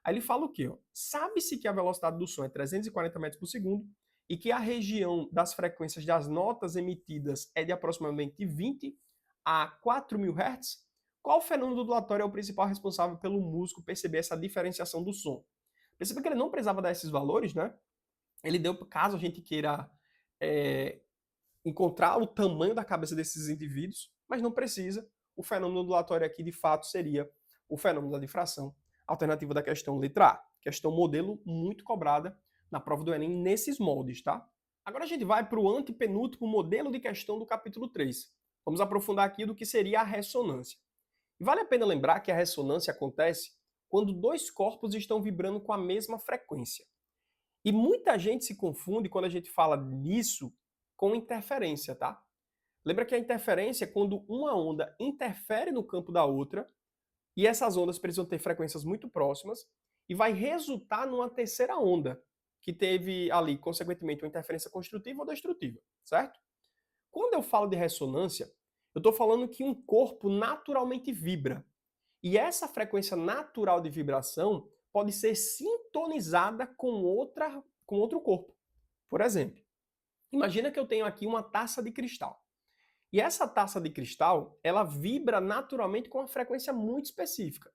Aí ele fala o quê? Sabe-se que a velocidade do som é 340 metros por segundo e que a região das frequências das notas emitidas é de aproximadamente 20 a 4.000 Hz. Qual fenômeno ondulatório é o principal responsável pelo músico perceber essa diferenciação do som? Perceba que ele não precisava dar esses valores, né? Ele deu, caso a gente queira encontrar o tamanho da cabeça desses indivíduos, mas não precisa. O fenômeno ondulatório aqui, de fato, seria o fenômeno da difração. Alternativa da questão letra A. Questão modelo muito cobrada na prova do Enem nesses moldes, tá? Agora a gente vai para o antepenúltimo modelo de questão do capítulo 3. Vamos aprofundar aqui do que seria a ressonância. E vale a pena lembrar que a ressonância acontece quando dois corpos estão vibrando com a mesma frequência. E muita gente se confunde quando a gente fala nisso com interferência, tá? Lembra que a interferência é quando uma onda interfere no campo da outra e essas ondas precisam ter frequências muito próximas e vai resultar numa terceira onda, que teve ali, consequentemente, uma interferência construtiva ou destrutiva, certo? Quando eu falo de ressonância, eu estou falando que um corpo naturalmente vibra. E essa frequência natural de vibração pode ser sintonizada com outro corpo. Por exemplo, imagina que eu tenho aqui uma taça de cristal. E essa taça de cristal, ela vibra naturalmente com uma frequência muito específica.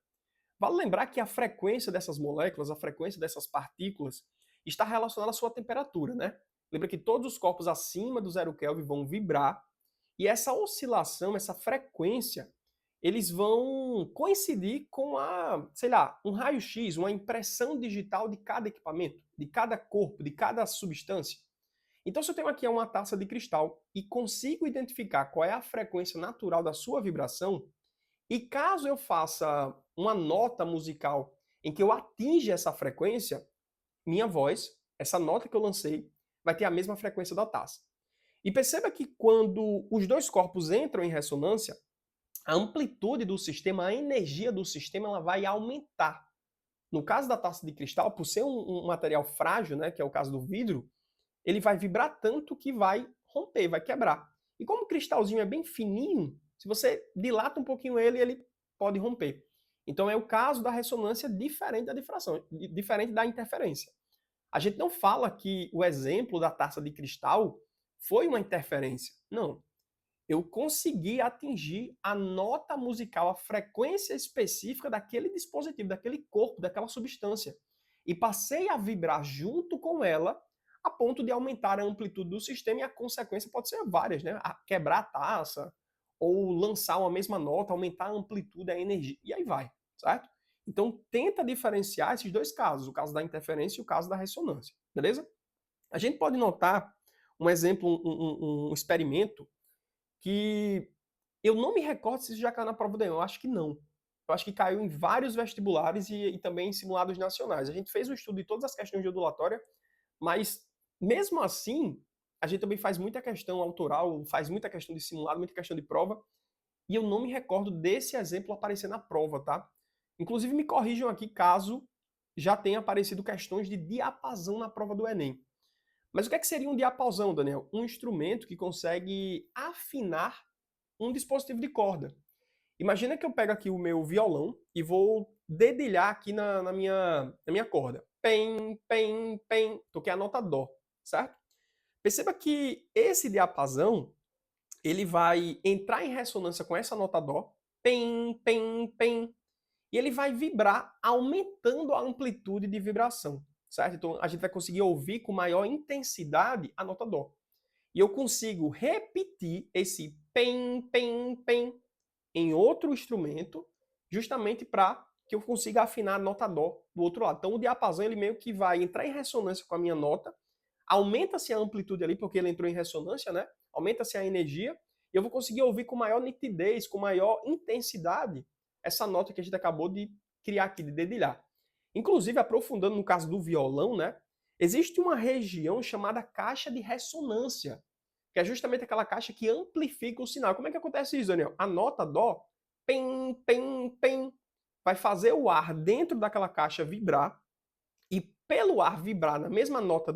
Vale lembrar que a frequência dessas moléculas, a frequência dessas partículas, está relacionada à sua temperatura, né? Lembra que todos os corpos acima do 0 Kelvin vão vibrar, e essa oscilação, essa frequência, eles vão coincidir com sei lá, um raio-x, uma impressão digital de cada equipamento, de cada corpo, de cada substância. Então, se eu tenho aqui uma taça de cristal e consigo identificar qual é a frequência natural da sua vibração, e caso eu faça uma nota musical em que eu atinja essa frequência, minha voz, essa nota que eu lancei, vai ter a mesma frequência da taça. E perceba que quando os dois corpos entram em ressonância, a amplitude do sistema, a energia do sistema, ela vai aumentar. No caso da taça de cristal, por ser um material frágil, né, que é o caso do vidro, ele vai vibrar tanto que vai romper, vai quebrar. E como o cristalzinho é bem fininho, se você dilata um pouquinho ele, ele pode romper. Então é o caso da ressonância diferente da difração, diferente da interferência. A gente não fala que o exemplo da taça de cristal foi uma interferência. Não. Eu consegui atingir a nota musical, a frequência específica daquele dispositivo, daquele corpo, daquela substância. E passei a vibrar junto com ela, a ponto de aumentar a amplitude do sistema, e a consequência pode ser várias, né? Quebrar a taça, ou lançar uma mesma nota, aumentar a amplitude, a energia, e aí vai, certo? Então tenta diferenciar esses dois casos, o caso da interferência e o caso da ressonância, beleza? A gente pode notar um exemplo, um experimento que eu não me recordo se isso já caiu na prova do Enem, eu acho que não. Eu acho que caiu em vários vestibulares e também em simulados nacionais. A gente fez um estudo de todas as questões de ondulatória, mas mesmo assim, a gente também faz muita questão autoral, faz muita questão de simulado, muita questão de prova, e eu não me recordo desse exemplo aparecer na prova, tá? Inclusive, me corrijam aqui caso já tenha aparecido questões de diapasão na prova do Enem. Mas o que é que seria um diapasão, Daniel? Um instrumento que consegue afinar um dispositivo de corda. Imagina que eu pego aqui o meu violão e vou dedilhar aqui na minha corda. Pem, pem, pem. Toquei a nota Dó, certo? Perceba que esse diapasão, ele vai entrar em ressonância com essa nota Dó. Pem, pem, pem. E ele vai vibrar, aumentando a amplitude de vibração, certo? Então a gente vai conseguir ouvir com maior intensidade a nota Dó. E eu consigo repetir esse pem, pem, pem em outro instrumento, justamente para que eu consiga afinar a nota Dó do outro lado. Então o diapasão ele meio que vai entrar em ressonância com a minha nota, aumenta-se a amplitude ali, porque ele entrou em ressonância, né? Aumenta-se a energia, e eu vou conseguir ouvir com maior nitidez, com maior intensidade, essa nota que a gente acabou de criar aqui, de dedilhar. Inclusive, aprofundando no caso do violão, né? Existe uma região chamada caixa de ressonância, que é justamente aquela caixa que amplifica o sinal. Como é que acontece isso, Daniel? A nota Dó, pem, pem, pem, vai fazer o ar dentro daquela caixa vibrar, e pelo ar vibrar na mesma nota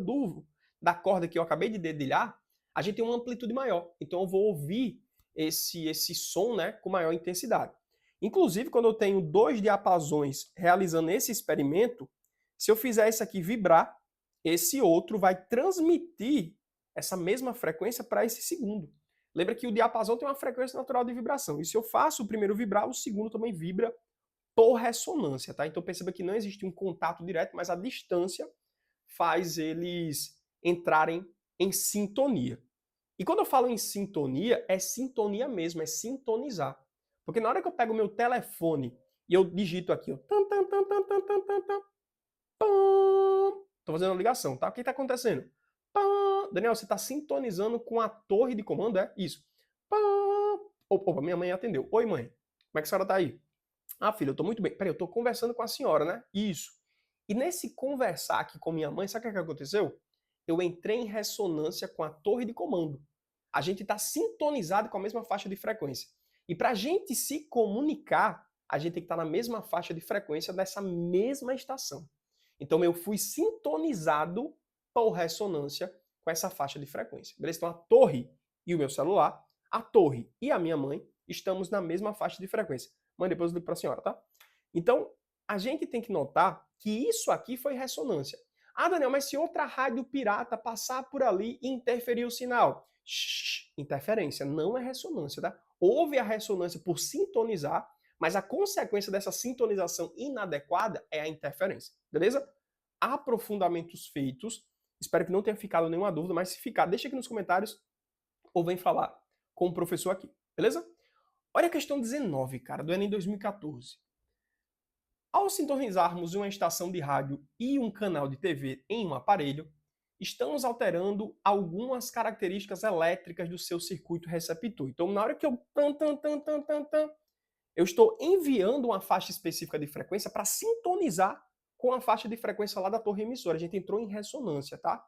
da corda que eu acabei de dedilhar, a gente tem uma amplitude maior. Então eu vou ouvir esse som, né, com maior intensidade. Inclusive, quando eu tenho dois diapasões realizando esse experimento, se eu fizer isso aqui vibrar, esse outro vai transmitir essa mesma frequência para esse segundo. Lembra que o diapasão tem uma frequência natural de vibração. E se eu faço o primeiro vibrar, o segundo também vibra por ressonância, tá? Então perceba que não existe um contato direto, mas a distância faz eles entrarem em sintonia. E quando eu falo em sintonia, é sintonia mesmo, é sintonizar. Porque na hora que eu pego o meu telefone e eu digito aqui, ó, tan, tan, tan, tan, tan, tan, tan, tan, pam, tô fazendo uma ligação, tá? O que tá acontecendo? Pam, Daniel, você tá sintonizando com a torre de comando, é? Isso. Pam, opa, minha mãe atendeu. Oi, mãe. Como é que a senhora tá aí? Ah, filho, eu tô muito bem. Peraí, eu tô conversando com a senhora, né? Isso. E nesse conversar aqui com minha mãe, sabe o que aconteceu? Eu entrei em ressonância com a torre de comando. A gente está sintonizado com a mesma faixa de frequência. E para a gente se comunicar, a gente tem que estar na mesma faixa de frequência dessa mesma estação. Então eu fui sintonizado por ressonância com essa faixa de frequência. Beleza? Então a torre e o meu celular, a torre e a minha mãe, estamos na mesma faixa de frequência. Mãe, depois eu ligo para a senhora, tá? Então, a gente tem que notar que isso aqui foi ressonância. Ah, Daniel, mas se outra rádio pirata passar por ali e interferir o sinal? Shhh, interferência, não é ressonância, tá? Houve a ressonância por sintonizar, mas a consequência dessa sintonização inadequada é a interferência, beleza? Aprofundamentos feitos. Espero que não tenha ficado nenhuma dúvida, mas se ficar, deixa aqui nos comentários ou vem falar com o professor aqui, beleza? Olha a questão 19, cara, do Enem 2014. Ao sintonizarmos uma estação de rádio e um canal de TV em um aparelho, estamos alterando algumas características elétricas do seu circuito receptor. Então, na hora que eu eu estou enviando uma faixa específica de frequência para sintonizar com a faixa de frequência lá da torre emissora. A gente entrou em ressonância, tá?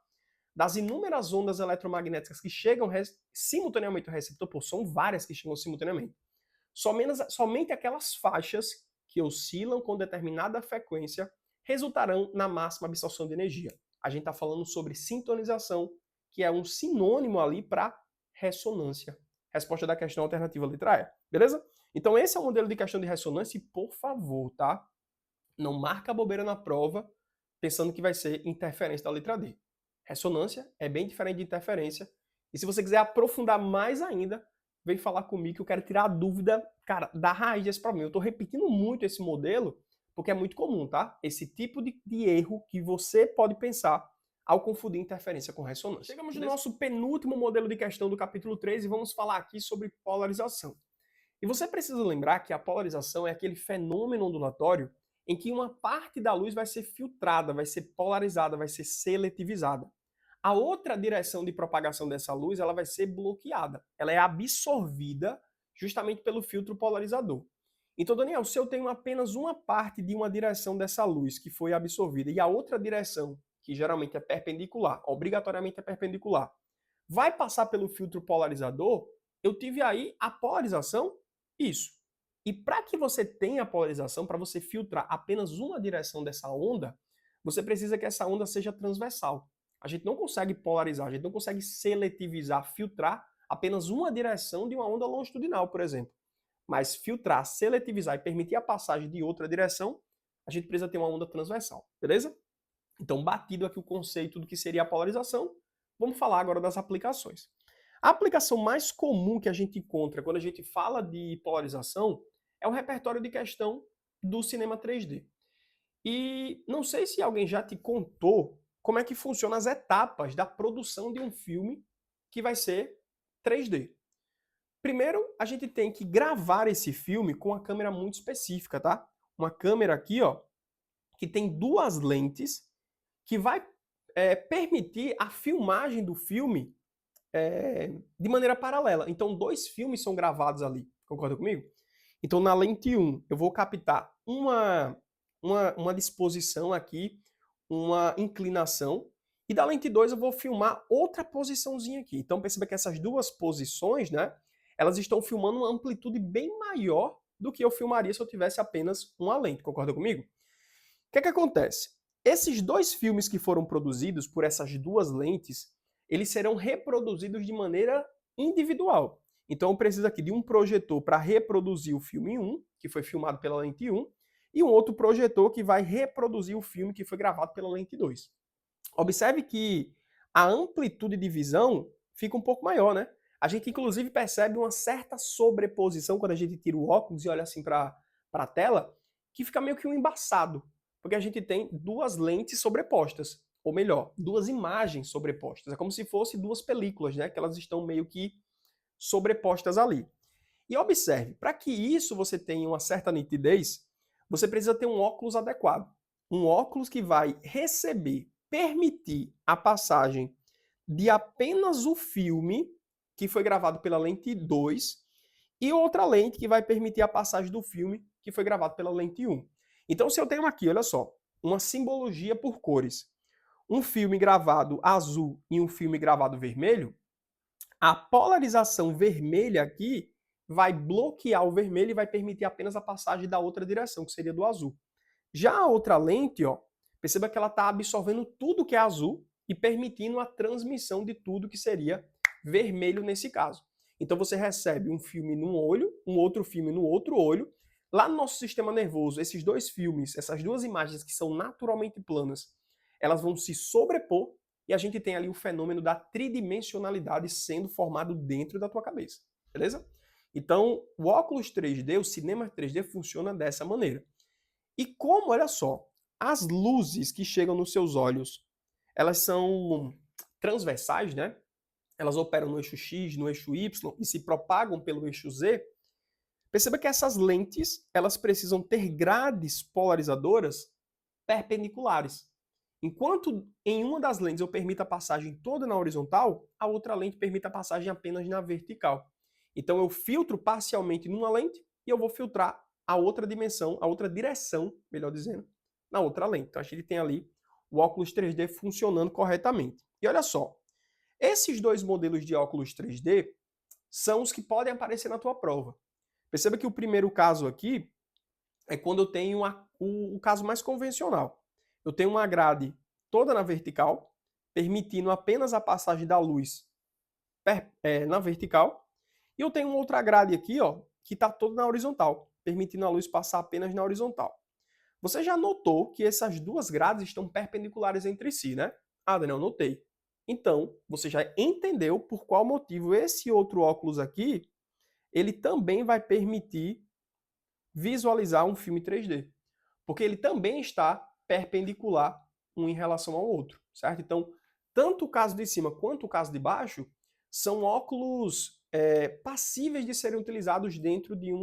Das inúmeras ondas eletromagnéticas que chegam simultaneamente ao receptor, são várias que chegam simultaneamente. Somente aquelas faixas que oscilam com determinada frequência resultarão na máxima absorção de energia. A gente está falando sobre sintonização, que é um sinônimo ali para ressonância. Resposta da questão alternativa letra E, beleza? Então esse é o modelo de questão de ressonância e, por favor, tá? Não marca bobeira na prova pensando que vai ser interferência da letra D. Ressonância é bem diferente de interferência. E se você quiser aprofundar mais ainda, vem falar comigo que eu quero tirar a dúvida, cara, da raiz desse problema. Eu estou repetindo muito esse modelo porque é muito comum, tá? Esse tipo de erro que você pode pensar ao confundir interferência com ressonância. Chegamos no nosso penúltimo modelo de questão do capítulo 3 e vamos falar aqui sobre polarização. E você precisa lembrar que a polarização é aquele fenômeno ondulatório em que uma parte da luz vai ser filtrada, vai ser polarizada, vai ser seletivizada. A outra direção de propagação dessa luz, ela vai ser bloqueada. Ela é absorvida justamente pelo filtro polarizador. Então, Daniel, se eu tenho apenas uma parte de uma direção dessa luz que foi absorvida e a outra direção, que geralmente é perpendicular, obrigatoriamente é perpendicular, vai passar pelo filtro polarizador, eu tive aí a polarização? Isso. E para que você tenha a polarização, para você filtrar apenas uma direção dessa onda, você precisa que essa onda seja transversal. A gente não consegue polarizar, a gente não consegue seletivizar, filtrar apenas uma direção de uma onda longitudinal, por exemplo. Mas filtrar, seletivizar e permitir a passagem de outra direção, a gente precisa ter uma onda transversal, beleza? Então, batido aqui o conceito do que seria a polarização, vamos falar agora das aplicações. A aplicação mais comum que a gente encontra quando a gente fala de polarização é o repertório de questão do cinema 3D. E não sei se alguém já te contou como é que funcionam as etapas da produção de um filme que vai ser 3D. Primeiro, a gente tem que gravar esse filme com uma câmera muito específica, tá? Uma câmera aqui, ó, que tem duas lentes que vai permitir a filmagem do filme de maneira paralela. Então, dois filmes são gravados ali. Concorda comigo? Então, na lente 1, eu vou captar uma disposição aqui, uma inclinação, e da lente 2 eu vou filmar outra posiçãozinha aqui. Então, perceba que essas duas posições, né, elas estão filmando uma amplitude bem maior do que eu filmaria se eu tivesse apenas uma lente. Concorda comigo? O que é que acontece? Esses dois filmes que foram produzidos por essas duas lentes, eles serão reproduzidos de maneira individual. Então eu preciso aqui de um projetor para reproduzir o filme 1, que foi filmado pela lente 1, e um outro projetor que vai reproduzir o filme que foi gravado pela lente 2. Observe que a amplitude de visão fica um pouco maior, né? A gente inclusive percebe uma certa sobreposição quando a gente tira o óculos e olha assim para a tela, que fica meio que um embaçado, porque a gente tem duas lentes sobrepostas, ou melhor, duas imagens sobrepostas. É como se fossem duas películas, né? Que elas estão meio que sobrepostas ali. E observe, para que isso você tenha uma certa nitidez, você precisa ter um óculos adequado. Um óculos que vai receber, permitir a passagem de apenas o filme que foi gravado pela lente 2 e outra lente que vai permitir a passagem do filme que foi gravado pela lente 1. Então, se eu tenho aqui, olha só, uma simbologia por cores, um filme gravado azul e um filme gravado vermelho, a polarização vermelha aqui vai bloquear o vermelho e vai permitir apenas a passagem da outra direção, que seria do azul. Já a outra lente, ó, perceba que ela está absorvendo tudo que é azul e permitindo a transmissão de tudo que seria vermelho nesse caso. Então você recebe um filme num olho, um outro filme no outro olho. Lá no nosso sistema nervoso, esses dois filmes, essas duas imagens que são naturalmente planas, elas vão se sobrepor e a gente tem ali o fenômeno da tridimensionalidade sendo formado dentro da tua cabeça, beleza? Então, o óculos 3D, o cinema 3D funciona dessa maneira. E como, olha só, as luzes que chegam nos seus olhos, elas são transversais, né? Elas operam no eixo X, no eixo Y e se propagam pelo eixo Z. Perceba que essas lentes, elas precisam ter grades polarizadoras perpendiculares. Enquanto em uma das lentes eu permito a passagem toda na horizontal, a outra lente permite a passagem apenas na vertical. Então eu filtro parcialmente numa lente e eu vou filtrar a outra dimensão, a outra direção, melhor dizendo, na outra lente. Então a gente tem ali o óculos 3D funcionando corretamente. E olha só, esses dois modelos de óculos 3D são os que podem aparecer na tua prova. Perceba que o primeiro caso aqui é quando eu tenho o caso mais convencional. Eu tenho uma grade toda na vertical, permitindo apenas a passagem da luz na vertical, e eu tenho uma outra grade aqui, ó, que está toda na horizontal, permitindo a luz passar apenas na horizontal. Você já notou que essas duas grades estão perpendiculares entre si, né? Ah, Daniel, notei. Então, você já entendeu por qual motivo esse outro óculos aqui, ele também vai permitir visualizar um filme 3D. Porque ele também está perpendicular um em relação ao outro, certo? Então, tanto o caso de cima quanto o caso de baixo são óculos passíveis de serem utilizados dentro de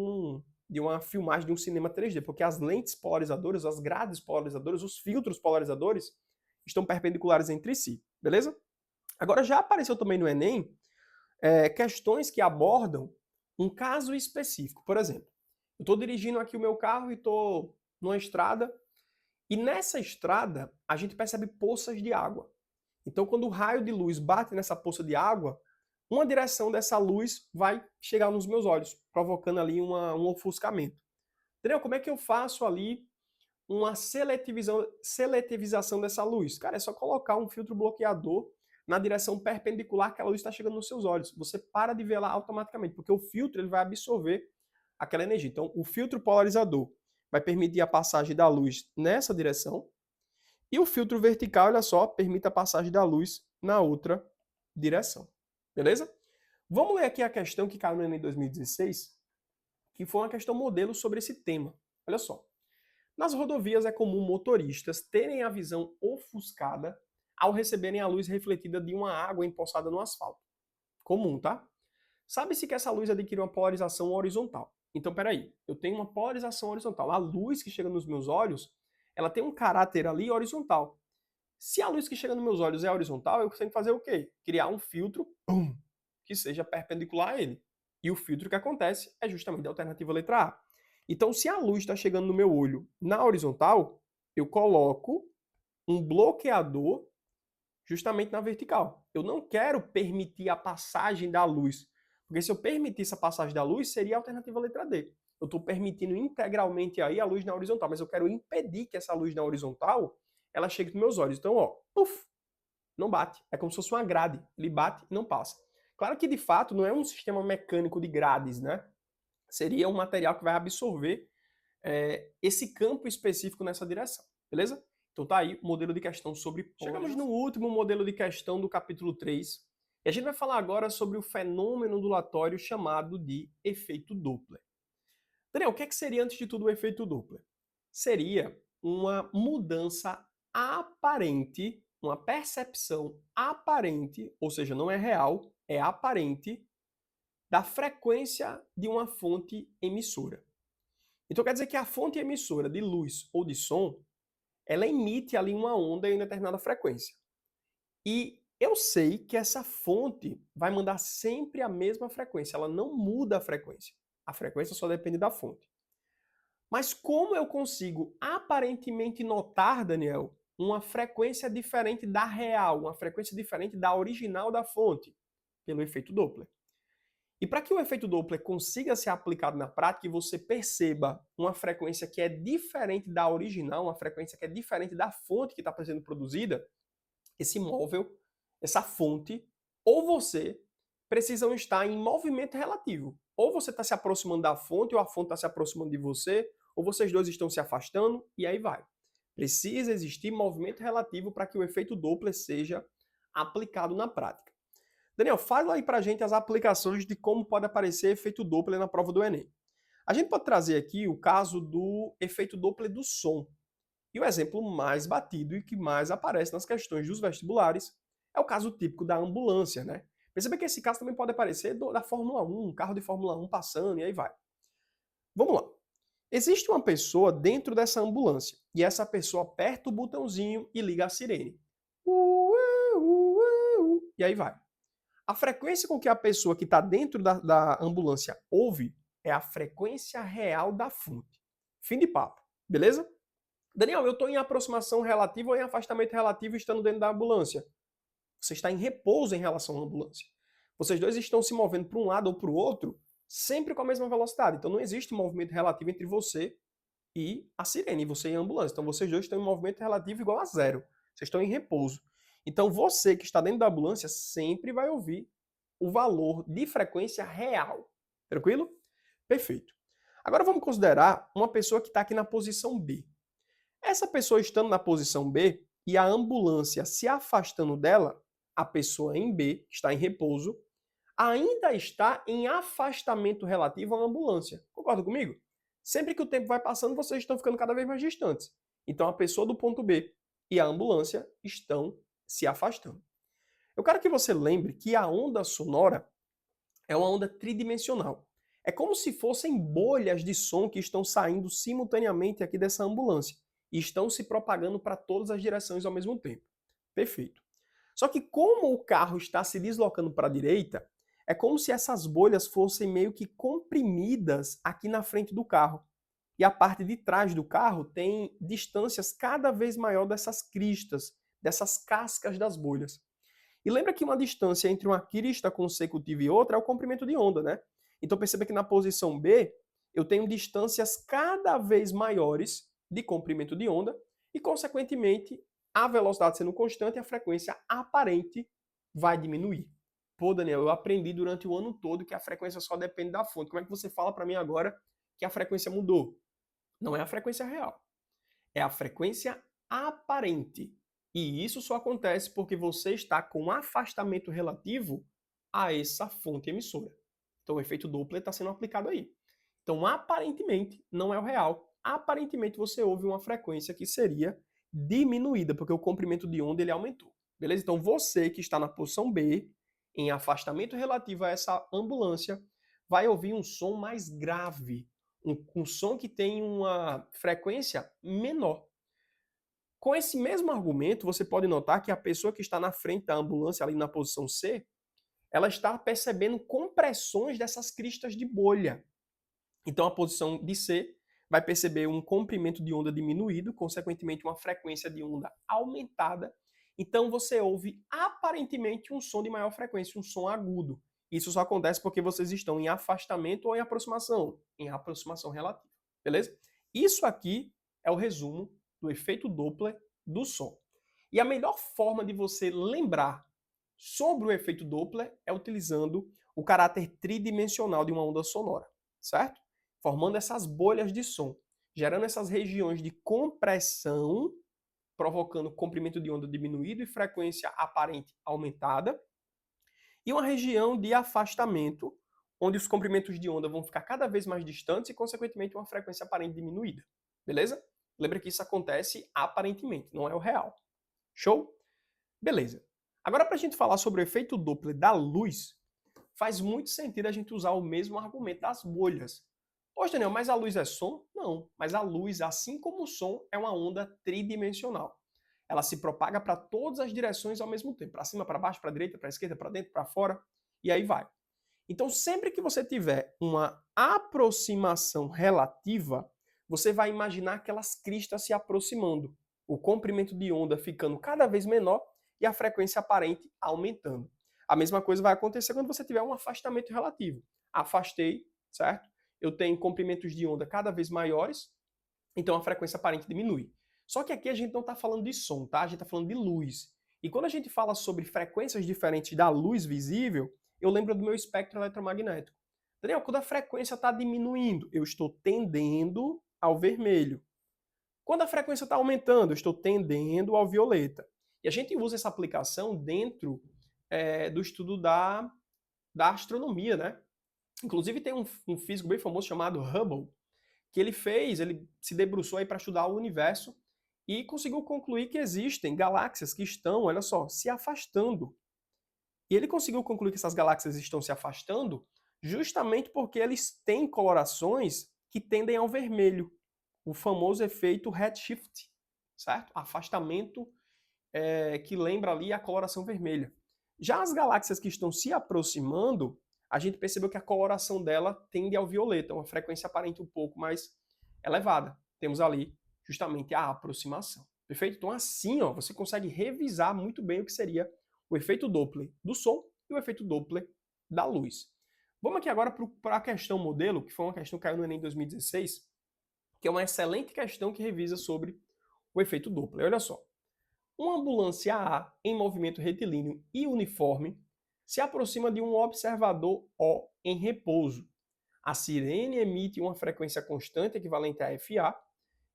uma filmagem de um cinema 3D, porque as lentes polarizadoras, as grades polarizadoras, os filtros polarizadores estão perpendiculares entre si, beleza? Agora, já apareceu também no Enem questões que abordam um caso específico. Por exemplo, eu estou dirigindo aqui o meu carro e estou numa estrada, e nessa estrada a gente percebe poças de água. Então, quando o raio de luz bate nessa poça de água, uma direção dessa luz vai chegar nos meus olhos, provocando ali um ofuscamento. Entendeu? Como é que eu faço ali uma seletivização dessa luz? Cara, é só colocar um filtro bloqueador na direção perpendicular que a luz está chegando nos seus olhos. Você para de ver lá automaticamente, porque o filtro ele vai absorver aquela energia. Então, o filtro polarizador vai permitir a passagem da luz nessa direção, e o filtro vertical, olha só, permite a passagem da luz na outra direção. Beleza? Vamos ler aqui a questão que caiu no Enem 2016, que foi uma questão modelo sobre esse tema. Olha só. Nas rodovias é comum motoristas terem a visão ofuscada ao receberem a luz refletida de uma água empoçada no asfalto. Comum, tá? Sabe-se que essa luz adquire uma polarização horizontal. Então, peraí, eu tenho uma polarização horizontal. A luz que chega nos meus olhos, ela tem um caráter ali horizontal. Se a luz que chega nos meus olhos é horizontal, eu tenho que fazer o quê? Criar um filtro que seja perpendicular a ele. E o filtro que acontece é justamente a alternativa letra A. Então, se a luz está chegando no meu olho na horizontal, eu coloco um bloqueador justamente na vertical. Eu não quero permitir a passagem da luz, porque se eu permitisse a passagem da luz, seria a alternativa letra D. Eu estou permitindo integralmente aí a luz na horizontal, mas eu quero impedir que essa luz na horizontal ela chegue nos meus olhos. Então, ó, puf, não bate. É como se fosse uma grade. Ele bate e não passa. Claro que, de fato, não é um sistema mecânico de grades, né? Seria um material que vai absorver esse campo específico nessa direção, beleza? Então tá aí o modelo de questão sobre polos. Chegamos no último modelo de questão do capítulo 3, e a gente vai falar agora sobre o fenômeno ondulatório chamado de efeito Doppler. Daniel, o que seria antes de tudo o efeito Doppler? Seria uma mudança aparente, uma percepção aparente, ou seja, não é real, é aparente, da frequência de uma fonte emissora. Então quer dizer que a fonte emissora de luz ou de som, ela emite ali uma onda em determinada frequência. E eu sei que essa fonte vai mandar sempre a mesma frequência, ela não muda a frequência. A frequência só depende da fonte. Mas como eu consigo aparentemente notar, Daniel, uma frequência diferente da real, uma frequência diferente da original da fonte? Pelo efeito Doppler. E para que o efeito Doppler consiga ser aplicado na prática e você perceba uma frequência que é diferente da original, uma frequência que é diferente da fonte que está sendo produzida, esse móvel, essa fonte, ou você precisam estar em movimento relativo. Ou você está se aproximando da fonte, ou a fonte está se aproximando de você, ou vocês dois estão se afastando, e aí vai. Precisa existir movimento relativo para que o efeito Doppler seja aplicado na prática. Daniel, fala aí pra gente as aplicações de como pode aparecer efeito Doppler na prova do Enem. A gente pode trazer aqui o caso do efeito Doppler do som. E o exemplo mais batido e que mais aparece nas questões dos vestibulares é o caso típico da ambulância, né? Perceba que esse caso também pode aparecer da Fórmula 1, um carro de Fórmula 1 passando e aí vai. Vamos lá. Existe uma pessoa dentro dessa ambulância e essa pessoa aperta o botãozinho e liga a sirene. E aí vai. A frequência com que a pessoa que está dentro da ambulância ouve é a frequência real da fonte. Fim de papo, beleza? Daniel, eu estou em aproximação relativa ou em afastamento relativo estando dentro da ambulância? Você está em repouso em relação à ambulância. Vocês dois estão se movendo para um lado ou para o outro sempre com a mesma velocidade. Então não existe movimento relativo entre você e a sirene, você e a ambulância. Então vocês dois estão em movimento relativo igual a zero. Vocês estão em repouso. Então você que está dentro da ambulância sempre vai ouvir o valor de frequência real. Tranquilo? Perfeito. Agora vamos considerar uma pessoa que está aqui na posição B. Essa pessoa estando na posição B e a ambulância se afastando dela, a pessoa em B, que está em repouso, ainda está em afastamento relativo à ambulância. Concorda comigo? Sempre que o tempo vai passando, vocês estão ficando cada vez mais distantes. Então a pessoa do ponto B e a ambulância estão se afastando. Eu quero que você lembre que a onda sonora é uma onda tridimensional. É como se fossem bolhas de som que estão saindo simultaneamente aqui dessa ambulância e estão se propagando para todas as direções ao mesmo tempo. Perfeito. Só que como o carro está se deslocando para a direita, é como se essas bolhas fossem meio que comprimidas aqui na frente do carro. E a parte de trás do carro tem distâncias cada vez maior dessas cristas, dessas cascas das bolhas. E lembra que uma distância entre uma crista consecutiva e outra é o comprimento de onda, né? Então perceba que na posição B, eu tenho distâncias cada vez maiores de comprimento de onda e, consequentemente, a velocidade sendo constante, a frequência aparente vai diminuir. Pô, Daniel, eu aprendi durante o ano todo que a frequência só depende da fonte. Como é que você fala para mim agora que a frequência mudou? Não é a frequência real, é a frequência aparente. E isso só acontece porque você está com afastamento relativo a essa fonte emissora. Então o efeito Doppler está sendo aplicado aí. Então aparentemente não é o real. Aparentemente você ouve uma frequência que seria diminuída, porque o comprimento de onda ele aumentou. Beleza? Então você que está na posição B, em afastamento relativo a essa ambulância, vai ouvir um som mais grave, um som que tem uma frequência menor. Com esse mesmo argumento, você pode notar que a pessoa que está na frente da ambulância, ali na posição C, ela está percebendo compressões dessas cristas de bolha. Então a posição de C vai perceber um comprimento de onda diminuído, consequentemente uma frequência de onda aumentada. Então você ouve aparentemente um som de maior frequência, um som agudo. Isso só acontece porque vocês estão em afastamento ou em aproximação? Em aproximação relativa. Beleza? Isso aqui é o resumo do efeito Doppler do som. E a melhor forma de você lembrar sobre o efeito Doppler é utilizando o caráter tridimensional de uma onda sonora, certo? Formando essas bolhas de som, gerando essas regiões de compressão, provocando comprimento de onda diminuído e frequência aparente aumentada, e uma região de afastamento, onde os comprimentos de onda vão ficar cada vez mais distantes e, consequentemente, uma frequência aparente diminuída. Beleza? Lembra que isso acontece aparentemente, não é o real. Show? Beleza. Agora, para a gente falar sobre o efeito Doppler da luz, faz muito sentido a gente usar o mesmo argumento das bolhas. Poxa, Daniel, mas a luz é som? Não, mas a luz, assim como o som, é uma onda tridimensional. Ela se propaga para todas as direções ao mesmo tempo, para cima, para baixo, para direita, para esquerda, para dentro, para fora, e aí vai. Então, sempre que você tiver uma aproximação relativa, você vai imaginar aquelas cristas se aproximando, o comprimento de onda ficando cada vez menor e a frequência aparente aumentando. A mesma coisa vai acontecer quando você tiver um afastamento relativo. Afastei, certo? Eu tenho comprimentos de onda cada vez maiores, então a frequência aparente diminui. Só que aqui a gente não está falando de som, tá? A gente está falando de luz. E quando a gente fala sobre frequências diferentes da luz visível, eu lembro do meu espectro eletromagnético. Daniel, quando a frequência está diminuindo, eu estou tendendo ao vermelho. Quando a frequência está aumentando, eu estou tendendo ao violeta. E a gente usa essa aplicação dentro do estudo da astronomia, né? Inclusive tem um físico bem famoso chamado Hubble, que ele se debruçou aí para estudar o universo e conseguiu concluir que existem galáxias que estão, olha só, se afastando. E ele conseguiu concluir que essas galáxias estão se afastando justamente porque eles têm colorações que tendem ao vermelho, o famoso efeito redshift, certo? Afastamento que lembra ali a coloração vermelha. Já as galáxias que estão se aproximando, a gente percebeu que a coloração dela tende ao violeta, uma frequência aparente um pouco mais elevada. Temos ali justamente a aproximação. Perfeito? Então assim, ó, você consegue revisar muito bem o que seria o efeito Doppler do som e o efeito Doppler da luz. Vamos aqui agora para a questão modelo, que foi uma questão que caiu no Enem 2016, que é uma excelente questão que revisa sobre o efeito Doppler. Olha só. Uma ambulância A em movimento retilíneo e uniforme se aproxima de um observador O em repouso. A sirene emite uma frequência constante equivalente a FA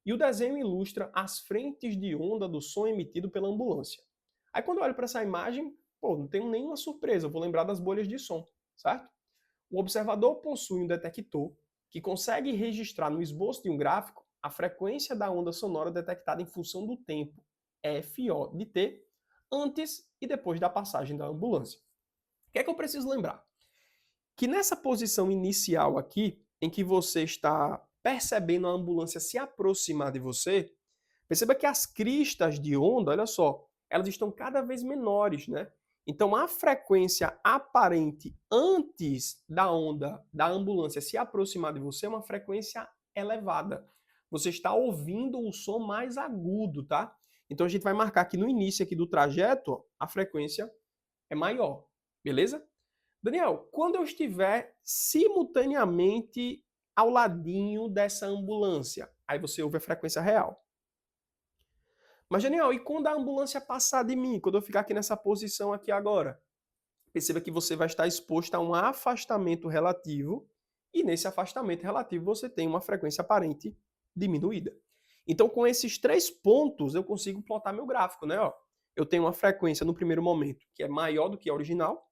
e o desenho ilustra as frentes de onda do som emitido pela ambulância. Aí quando eu olho para essa imagem, pô, não tenho nenhuma surpresa, eu vou lembrar das bolhas de som, certo? O observador possui um detector que consegue registrar no esboço de um gráfico a frequência da onda sonora detectada em função do tempo FO de t antes e depois da passagem da ambulância. O que é que eu preciso lembrar? Que nessa posição inicial aqui, em que você está percebendo a ambulância se aproximar de você, perceba que as cristas de onda, olha só, elas estão cada vez menores, né? Então a frequência aparente antes da onda da ambulância se aproximar de você é uma frequência elevada. Você está ouvindo o som mais agudo, tá? Então a gente vai marcar aqui no início aqui do trajeto, ó, a frequência é maior, beleza? Daniel, quando eu estiver simultaneamente ao ladinho dessa ambulância, aí você ouve a frequência real. Mas, Daniel, e quando a ambulância passar de mim, quando eu ficar aqui nessa posição aqui agora? Perceba que você vai estar exposto a um afastamento relativo e nesse afastamento relativo você tem uma frequência aparente diminuída. Então, com esses 3 pontos, eu consigo plotar meu gráfico, né? Ó, eu tenho uma frequência no primeiro momento que é maior do que a original.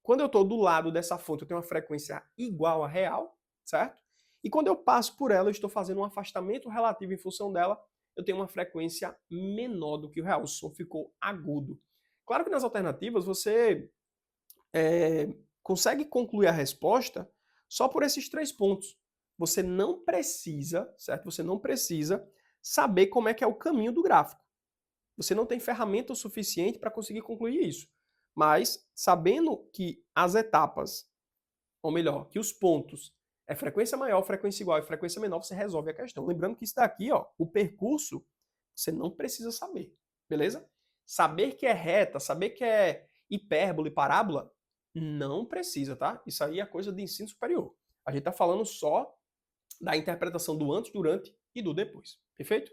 Quando eu estou do lado dessa fonte, eu tenho uma frequência igual à real, certo? E quando eu passo por ela, eu estou fazendo um afastamento relativo em função dela, eu tenho uma frequência menor do que o real. O som ficou agudo. Claro que nas alternativas você consegue concluir a resposta só por esses 3 pontos. Você não precisa, certo? Você não precisa saber como é que é o caminho do gráfico. Você não tem ferramenta o suficiente para conseguir concluir isso. Mas, sabendo que as etapas, ou melhor, que os pontos é frequência maior, frequência igual e frequência menor, você resolve a questão. Lembrando que isso daqui, ó, o percurso, você não precisa saber, beleza? Saber que é reta, saber que é hipérbole, parábola, não precisa, tá? Isso aí é coisa de ensino superior. A gente está falando só da interpretação do antes, durante e do depois. Perfeito?